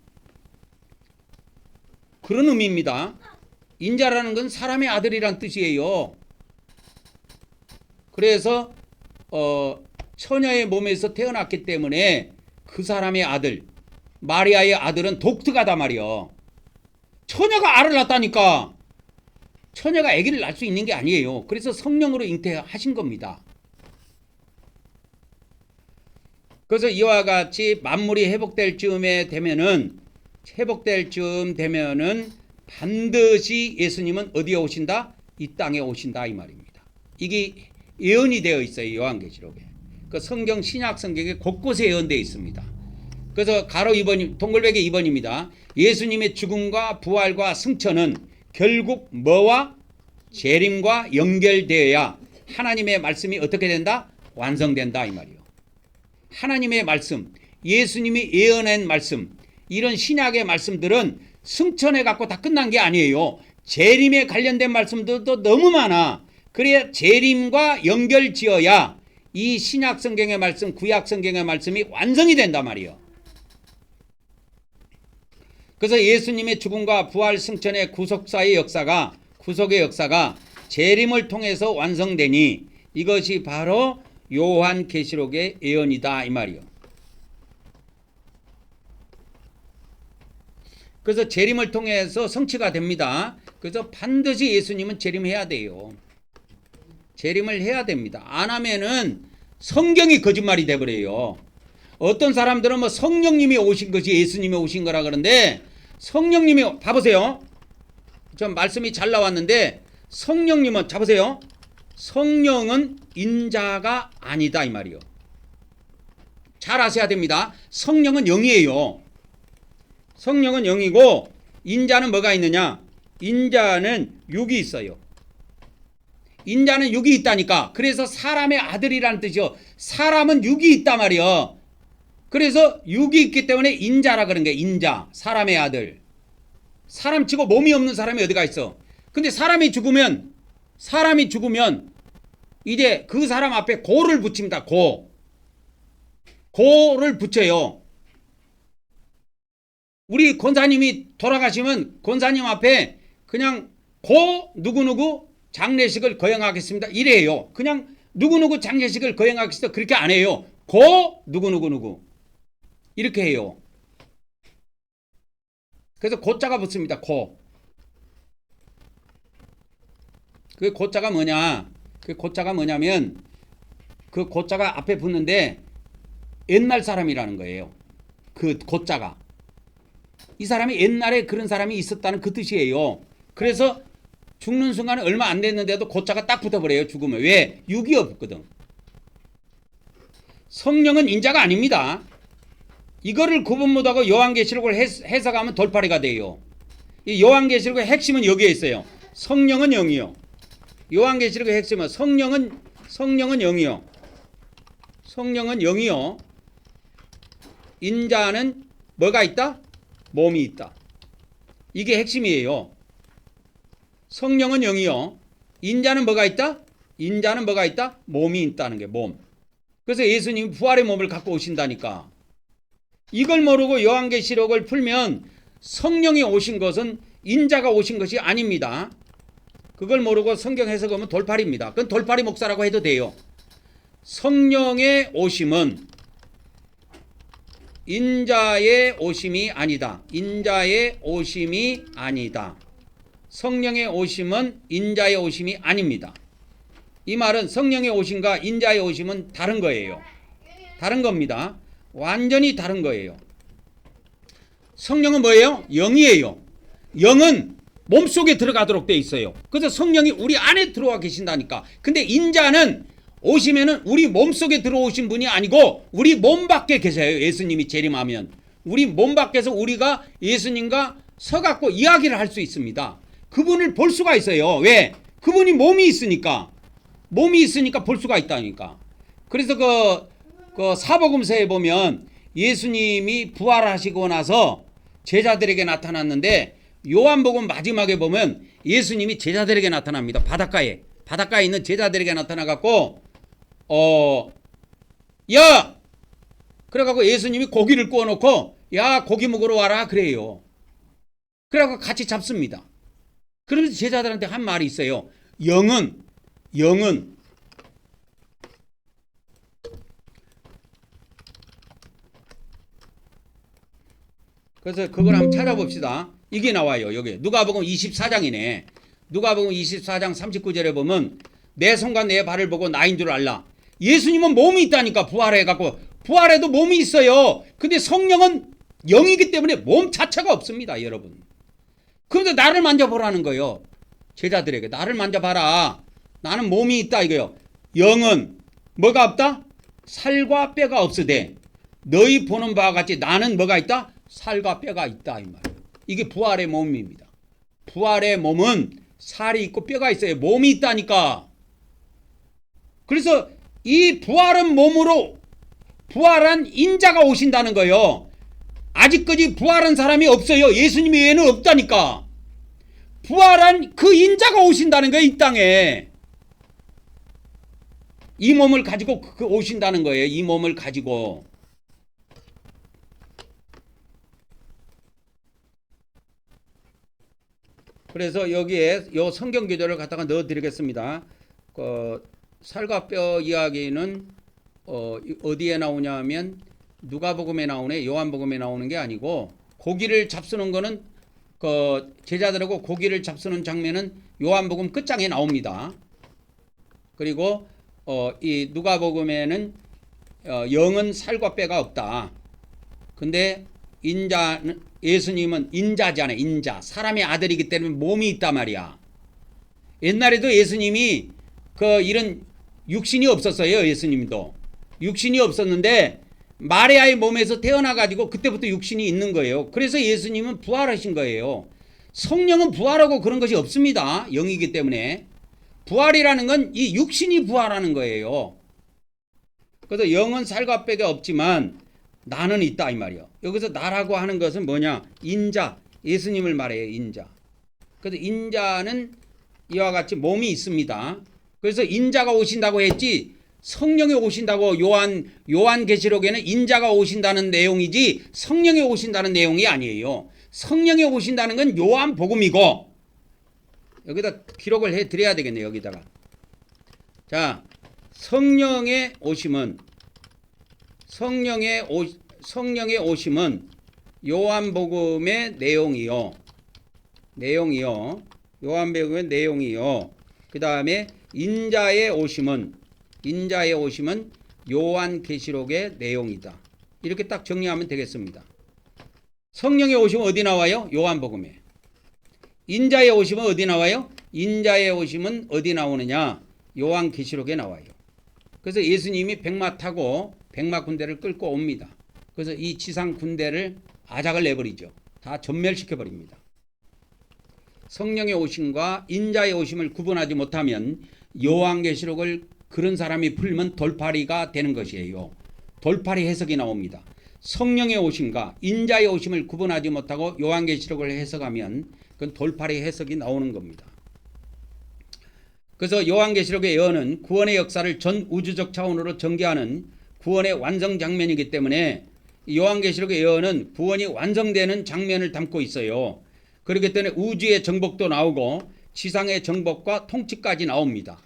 그런 의미입니다. 인자라는 건 사람의 아들이란 뜻이에요. 그래서 처녀의 몸에서 태어났기 때문에 그 사람의 아들, 마리아의 아들은 독특하다 말이요. 처녀가 알을 낳았다니까. 처녀가 아기를 낳을 수 있는 게 아니에요. 그래서 성령으로 잉태하신 겁니다. 그래서 이와 같이 만물이 회복될 즈음에 되면은 반드시 예수님은 어디에 오신다? 이 땅에 오신다 이 말입니다. 이게 예언이 되어 있어요. 요한계시록에. 그 성경 신약 성경에 곳곳에 예언되어 있습니다. 그래서 가로 2번 동글베개 2번입니다. 예수님의 죽음과 부활과 승천은 결국 뭐와 재림과 연결되어야 하나님의 말씀이 어떻게 된다? 완성된다 이 말이요. 하나님의 말씀, 예수님이 예언한 말씀, 이런 신약의 말씀들은 승천해 갖고 다 끝난 게 아니에요. 재림에 관련된 말씀들도 너무 많아. 그래야 재림과 연결 지어야 이 신약 성경의 말씀, 구약 성경의 말씀이 완성이 된단 말이에요. 그래서 예수님의 죽음과 부활 승천의 구속의 역사가 재림을 통해서 완성되니 이것이 바로 요한계시록의 예언이다 이 말이요. 그래서 재림을 통해서 성취가 됩니다. 그래서 반드시 예수님은 재림해야 돼요. 재림을 해야 됩니다. 안 하면은 성경이 거짓말이 돼버려요. 어떤 사람들은 뭐 성령님이 오신 것이 예수님이 오신 거라 그러는데, 성령님이 봐보세요. 좀 말씀이 잘 나왔는데 성령님은 잡으세요. 성령은 인자가 아니다 이 말이요. 잘 아셔야 됩니다. 성령은 영이에요. 성령은 영이고 인자는 뭐가 있느냐? 인자는 육이 있어요. 인자는 육이 있다니까. 그래서 사람의 아들이라는 뜻이요. 사람은 육이 있단 말이요. 그래서 육이 있기 때문에 인자라 그런 게 인자, 사람의 아들. 사람 치고 몸이 없는 사람이 어디가 있어? 근데 사람이 죽으면 이제 그 사람 앞에 고를 붙입니다. 고를 붙여요. 우리 권사님이 돌아가시면 권사님 앞에 그냥 고 누구누구 장례식을 거행하겠습니다 이래요. 그냥 누구누구 장례식을 거행하겠습니다 그렇게 안 해요. 고 누구누구 이렇게 해요. 그래서 고자가 붙습니다. 그 고자가 뭐냐? 그 고자가 뭐냐면 그 고자가 앞에 붙는데 옛날 사람이라는 거예요. 그 고자가. 이 사람이 옛날에 그런 사람이 있었다는 그 뜻이에요. 그래서 죽는 순간에 얼마 안 됐는데도 고자가 딱 붙어버려요. 죽으면. 왜? 육이 없거든. 성령은 인자가 아닙니다. 이거를 구분 못하고 요한계시록을 해석하면 돌팔이가 돼요. 이 요한계시록의 핵심은 여기에 있어요. 성령은 영이요. 요한계시록의 핵심은 성령은 영이요. 성령은 영이요. 인자는 뭐가 있다? 몸이 있다. 이게 핵심이에요. 성령은 영이요. 인자는 뭐가 있다? 인자는 뭐가 있다? 몸이 있다는 게 몸. 그래서 예수님이 부활의 몸을 갖고 오신다니까. 이걸 모르고 요한계시록을 풀면 성령이 오신 것은 인자가 오신 것이 아닙니다. 그걸 모르고 성경 해석하면 돌팔입니다. 그건 돌팔이 목사라고 해도 돼요. 성령의 오심은 인자의 오심이 아니다. 인자의 오심이 아니다. 성령의 오심은 인자의 오심이 아닙니다. 이 말은 성령의 오심과 인자의 오심은 다른 거예요. 다른 겁니다. 완전히 다른 거예요. 성령은 뭐예요? 영이에요. 영은 몸속에 들어가도록 돼 있어요. 그래서 성령이 우리 안에 들어와 계신다니까. 근데 인자는 오시면은 우리 몸속에 들어오신 분이 아니고 우리 몸 밖에 계세요. 예수님이 재림하면 우리 몸 밖에서 우리가 예수님과 서갖고 이야기를 할 수 있습니다. 그분을 볼 수가 있어요. 왜? 그분이 몸이 있으니까 볼 수가 있다니까. 그래서 그 사복음서에 보면 예수님이 부활하시고 나서 제자들에게 나타났는데, 요한복음 마지막에 보면 예수님이 제자들에게 나타납니다. 바닷가에 있는 제자들에게 나타나갖고 야! 그래갖고 예수님이 고기를 구워놓고 야 고기 먹으러 와라 그래요. 그래갖고 같이 잡습니다. 그러면서 제자들한테 한 말이 있어요. 영은 그래서 그걸 한번 찾아봅시다. 이게 나와요. 여기 누가복음 24장이네. 누가복음 24장 39절에 보면 내 손과 내 발을 보고 나인 줄 알라. 예수님은 몸이 있다니까. 부활해갖고 부활해도 몸이 있어요. 근데 성령은 영이기 때문에 몸 자체가 없습니다, 여러분. 그런데 나를 만져보라는 거예요. 제자들에게 나를 만져봐라. 나는 몸이 있다 이거요. 영은 뭐가 없다? 살과 뼈가 없으되 너희 보는 바와 같이 나는 뭐가 있다? 살과 뼈가 있다 이 말이에요. 이게 부활의 몸입니다. 부활의 몸은 살이 있고 뼈가 있어요. 몸이 있다니까. 그래서 이 부활한 몸으로 부활한 인자가 오신다는 거예요. 아직까지 부활한 사람이 없어요. 예수님 외에는 없다니까. 부활한 그 인자가 오신다는 거예요. 이 땅에. 이 몸을 가지고 오신다는 거예요. 이 몸을 가지고. 그래서 여기에 요 성경 기도를 갖다가 넣어 드리겠습니다. 살과 뼈 이야기는 어디에 나오냐 하면 누가복음에 나오네. 요한복음에 나오는 게 아니고 고기를 잡수는 거는 제자들하고 고기를 잡수는 장면은 요한복음 끝장에 나옵니다. 그리고 이 누가복음에는 영은 살과 뼈가 없다. 근데 예수님은 인자잖아요. 인자. 사람의 아들이기 때문에 몸이 있단 말이야. 옛날에도 예수님이 이런 육신이 없었어요. 예수님도. 육신이 없었는데 마리아의 몸에서 태어나가지고 그때부터 육신이 있는 거예요. 그래서 예수님은 부활하신 거예요. 성령은 부활하고 그런 것이 없습니다. 영이기 때문에. 부활이라는 건 이 육신이 부활하는 거예요. 그래서 영은 살과 뼈가 없지만 나는 있다 이 말이요. 여기서 나라고 하는 것은 뭐냐? 인자. 예수님을 말해요. 인자. 그래서 인자는 이와 같이 몸이 있습니다. 그래서 인자가 오신다고 했지 성령이 오신다고 요한계시록에는 인자가 오신다는 내용이지 성령이 오신다는 내용이 아니에요. 성령이 오신다는 건 요한복음이고 여기다 기록을 해 드려야 되겠네요. 여기다가. 자, 성령의 오심은 요한복음의 내용이요. 요한복음의 내용이요. 그 다음에 인자의 오심은 요한계시록의 내용이다. 이렇게 딱 정리하면 되겠습니다. 성령의 오심은 어디 나와요? 요한복음에. 인자의 오심은 어디 나와요? 인자의 오심은 어디 나오느냐? 요한계시록에 나와요. 그래서 예수님이 백마 타고 백마 군대를 끌고 옵니다. 그래서 이 지상 군대를 아작을 내버리죠. 다 전멸시켜버립니다. 성령의 오심과 인자의 오심을 구분하지 못하면 요한계시록을 그런 사람이 풀면 돌팔이가 되는 것이에요. 돌팔이 해석이 나옵니다. 성령의 오심과 인자의 오심을 구분하지 못하고 요한계시록을 해석하면 그건 돌팔이 해석이 나오는 겁니다. 그래서 요한계시록의 예언은 구원의 역사를 전 우주적 차원으로 전개하는 구원의 완성 장면이기 때문에 요한계시록의 예언은 구원이 완성되는 장면을 담고 있어요. 그렇기 때문에 우주의 정복도 나오고 지상의 정복과 통치까지 나옵니다.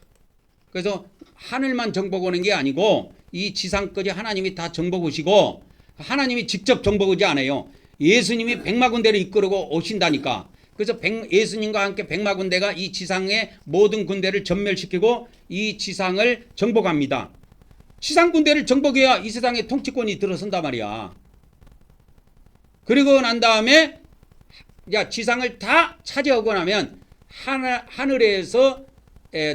그래서 하늘만 정복 오는 게 아니고 이 지상까지 하나님이 다 정복 오시고 하나님이 직접 정복 오지 않아요. 예수님이 백마 군대를 이끌고 오신다니까. 그래서 예수님과 함께 백마 군대가 이 지상의 모든 군대를 전멸시키고 이 지상을 정복합니다. 지상 군대를 정복해야 이 세상에 통치권이 들어선단 말이야. 그리고 난 다음에 지상을 다 차지하고 나면 하늘에서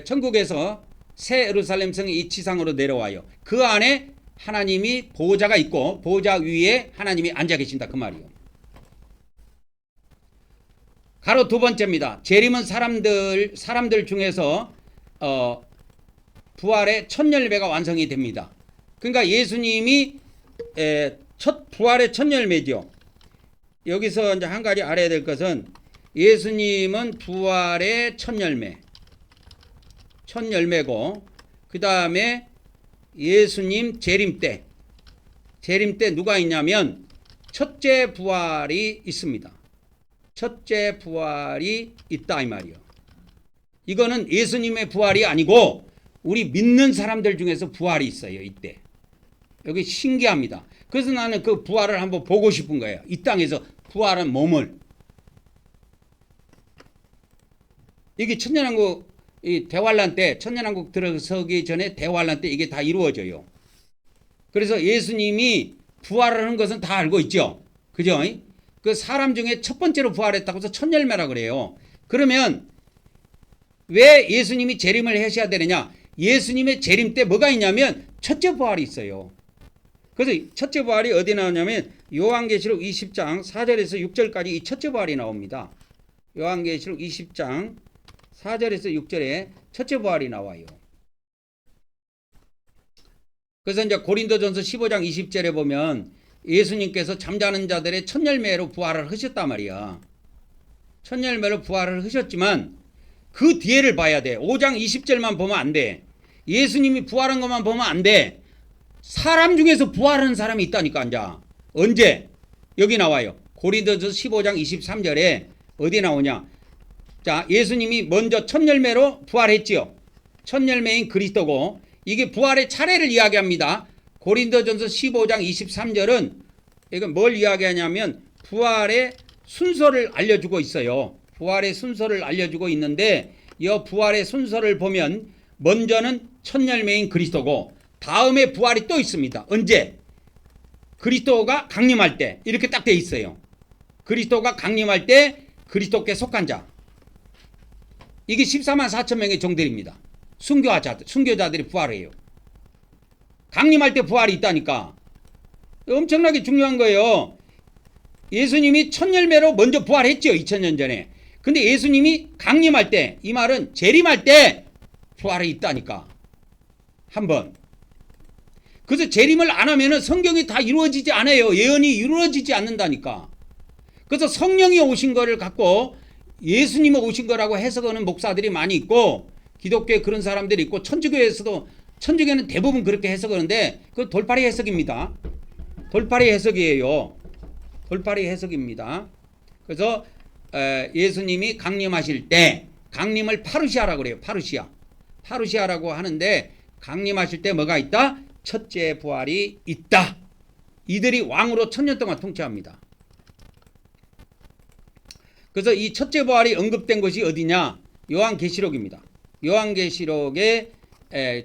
천국에서 새 예루살렘 성이 이 지상으로 내려와요. 그 안에 하나님이 보호자가 있고 보호자 위에 하나님이 앉아 계신다 그 말이요. 가로 두 번째입니다. 재림은 사람들 중에서 부활의 첫 열매가 완성이 됩니다. 그러니까 예수님이 부활의 첫 열매죠. 여기서 이제 한 가지 알아야 될 것은 예수님은 부활의 첫 열매고 그 다음에 예수님 재림 때 누가 있냐면 첫째 부활이 있습니다. 첫째 부활이 있다 이 말이요. 이거는 예수님의 부활이 아니고 우리 믿는 사람들 중에서 부활이 있어요. 이때. 여기 신기합니다. 그래서 나는 그 부활을 한번 보고 싶은 거예요. 이 땅에서 부활한 몸을. 이게 천년왕국 이 대환란 때 천년왕국 들어서기 전에 대환란 때 이게 다 이루어져요. 그래서 예수님이 부활을 한 것은 다 알고 있죠. 그죠? 그 사람 중에 첫 번째로 부활했다고 해서 첫 열매라 그래요. 그러면 왜 예수님이 재림을 하셔야 되느냐? 예수님의 재림 때 뭐가 있냐면 첫째 부활이 있어요. 그래서 첫째 부활이 어디 나오냐면 요한계시록 20장 4절에서 6절까지 이 첫째 부활이 나옵니다. 요한계시록 20장 4절에서 6절에 첫째 부활이 나와요. 그래서 이제 고린도전서 15장 20절에 보면 예수님께서 잠자는 자들의 첫 열매로 부활을 하셨단 말이야. 첫 열매로 부활을 하셨지만 그 뒤에를 봐야 돼. 5장 20절만 보면 안 돼. 예수님이 부활한 것만 보면 안 돼. 사람 중에서 부활하는 사람이 있다니까. 이제 언제? 여기 나와요. 고린도전서 15장 23절에 어디 나오냐? 자, 예수님이 먼저 첫 열매로 부활했지요. 첫 열매인 그리스도고 이게 부활의 차례를 이야기합니다. 고린도전서 15장 23절은 이건 뭘 이야기하냐면 부활의 순서를 알려주고 있어요. 부활의 순서를 알려주고 있는데 이 부활의 순서를 보면 먼저는 첫 열매인 그리스도고 다음에 부활이 또 있습니다. 언제? 그리스도가 강림할 때 이렇게 딱 돼 있어요. 그리스도가 강림할 때 그리스도께 속한 자. 이게 14만 4천 명의 종들입니다. 순교자들이 부활해요. 강림할 때 부활이 있다니까. 엄청나게 중요한 거예요. 예수님이 첫 열매로 먼저 부활했죠. 2000년 전에. 근데 예수님이 강림할 때, 이 말은 재림할 때 부활이 있다니까. 한번. 그래서 재림을 안 하면은 성경이 다 이루어지지 않아요. 예언이 이루어지지 않는다니까. 그래서 성령이 오신 거를 갖고 예수님이 오신 거라고 해석하는 목사들이 많이 있고 기독교에 그런 사람들이 있고 천주교는 대부분 그렇게 해석하는데 그 돌팔이 해석입니다. 돌팔이 해석이에요. 돌팔이 해석입니다. 그래서 예수님이 강림하실 때 강림을 파루시아라고 그래요. 파루시아라고 하는데 강림하실 때 뭐가 있다? 첫째 부활이 있다. 이들이 왕으로 1000년 동안 통치합니다. 그래서 이 첫째 부활이 언급된 것이 어디냐? 요한계시록입니다. 요한계시록에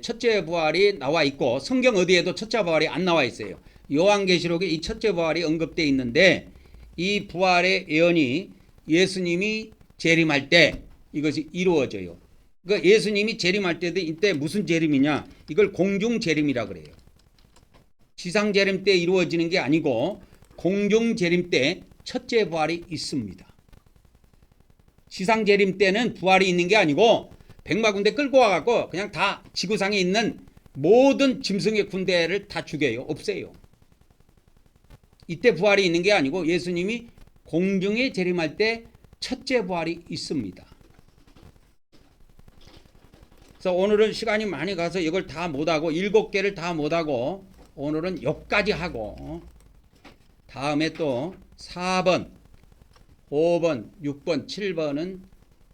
첫째 부활이 나와 있고 성경 어디에도 첫째 부활이 안 나와 있어요. 요한계시록에 이 첫째 부활이 언급되어 있는데 이 부활의 예언이 예수님이 재림할 때 이것이 이루어져요. 그러니까 예수님이 재림할 때도 이때 무슨 재림이냐? 이걸 공중 재림이라 그래요. 지상 재림 때 이루어지는 게 아니고 공중 재림 때 첫째 부활이 있습니다. 지상 재림 때는 부활이 있는 게 아니고 백마군대 끌고 와갖고 그냥 다 지구상에 있는 모든 짐승의 군대를 다 죽여요. 없애요. 이때 부활이 있는 게 아니고 예수님이 공중에 재림할 때 첫째 부활이 있습니다. 그래서 오늘은 시간이 많이 가서 이걸 다 못하고 7개를 다 못하고 오늘은 여기까지 하고 다음에 또 4번 5번, 6번, 7번은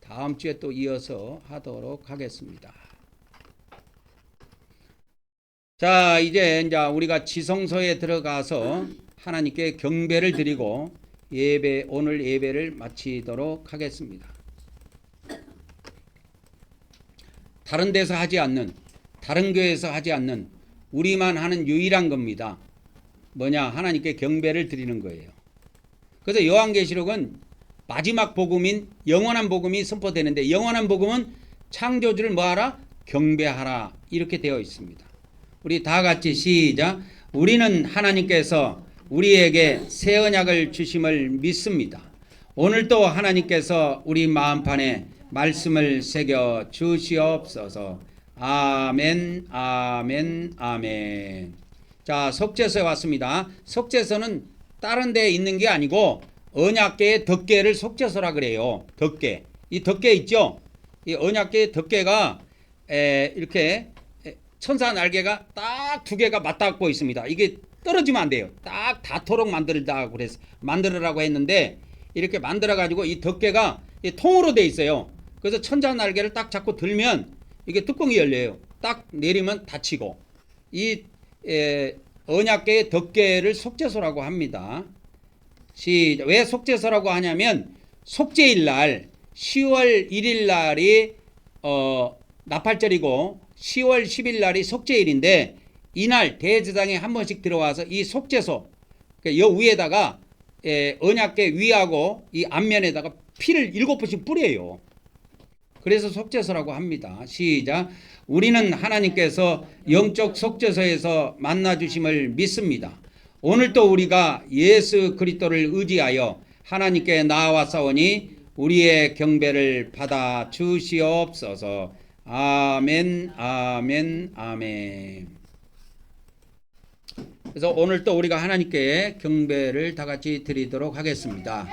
다음 주에 또 이어서 하도록 하겠습니다. 자, 이제 우리가 지성소에 들어가서 하나님께 경배를 드리고 오늘 예배를 마치도록 하겠습니다. 다른 데서 하지 않는, 다른 교회에서 하지 않는 우리만 하는 유일한 겁니다. 뭐냐? 하나님께 경배를 드리는 거예요. 그래서 요한계시록은 마지막 복음인 영원한 복음이 선포되는데 영원한 복음은 창조주를 뭐하라? 경배하라 이렇게 되어 있습니다. 우리 다 같이 시작. 우리는 하나님께서 우리에게 새 언약을 주심을 믿습니다. 오늘도 하나님께서 우리 마음판에 말씀을 새겨 주시옵소서. 아멘, 아멘, 아멘. 자, 속죄서에 왔습니다. 속죄서는 다른 데에 있는 게 아니고 언약궤의 덮개를 속죄서라 그래요. 덮개. 이 덮개 있죠? 이 언약궤의 덮개가 이렇게 천사 날개가 딱 2개가 맞닿고 있습니다. 이게 떨어지면 안 돼요. 딱 닿도록 만들으라고 했는데 이렇게 만들어 가지고 이 덮개가 통으로 돼 있어요. 그래서 천사 날개를 딱 잡고 들면 이게 뚜껑이 열려요. 딱 내리면 닫히고 이 언약궤의 덮개를 속죄소라고 합니다. 왜 속죄소라고 하냐면 속죄일 날 10월 1일 날이 나팔절이고 10월 10일 날이 속죄일인데 이날 대제사장이 한 번씩 들어와서 이 속죄소 여 위에다가 언약궤 위하고 이 앞면에다가 피를 7번씩 뿌려요. 그래서 속죄소라고 합니다. 시작. 우리는 하나님께서 영적 속죄소에서 만나주심을 믿습니다. 오늘도 우리가 예수 그리스도를 의지하여 하나님께 나아왔사오니 우리의 경배를 받아 주시옵소서. 아멘, 아멘, 아멘. 그래서 오늘도 우리가 하나님께 경배를 다 같이 드리도록 하겠습니다.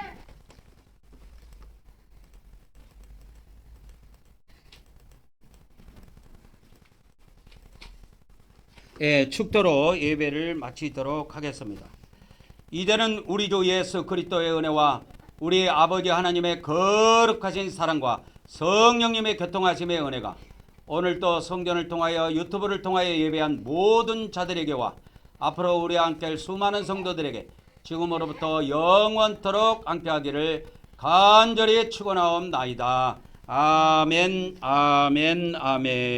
축도로 예배를 마치도록 하겠습니다. 이제는 우리 주 예수 그리스도의 은혜와 우리 아버지 하나님의 거룩하신 사랑과 성령님의 교통하심의 은혜가 오늘도 성전을 통하여 유튜브를 통하여 예배한 모든 자들에게와 앞으로 우리와 함께할 수많은 성도들에게 지금으로부터 영원토록 함께하기를 간절히 축원하옵나이다. 아멘, 아멘, 아멘.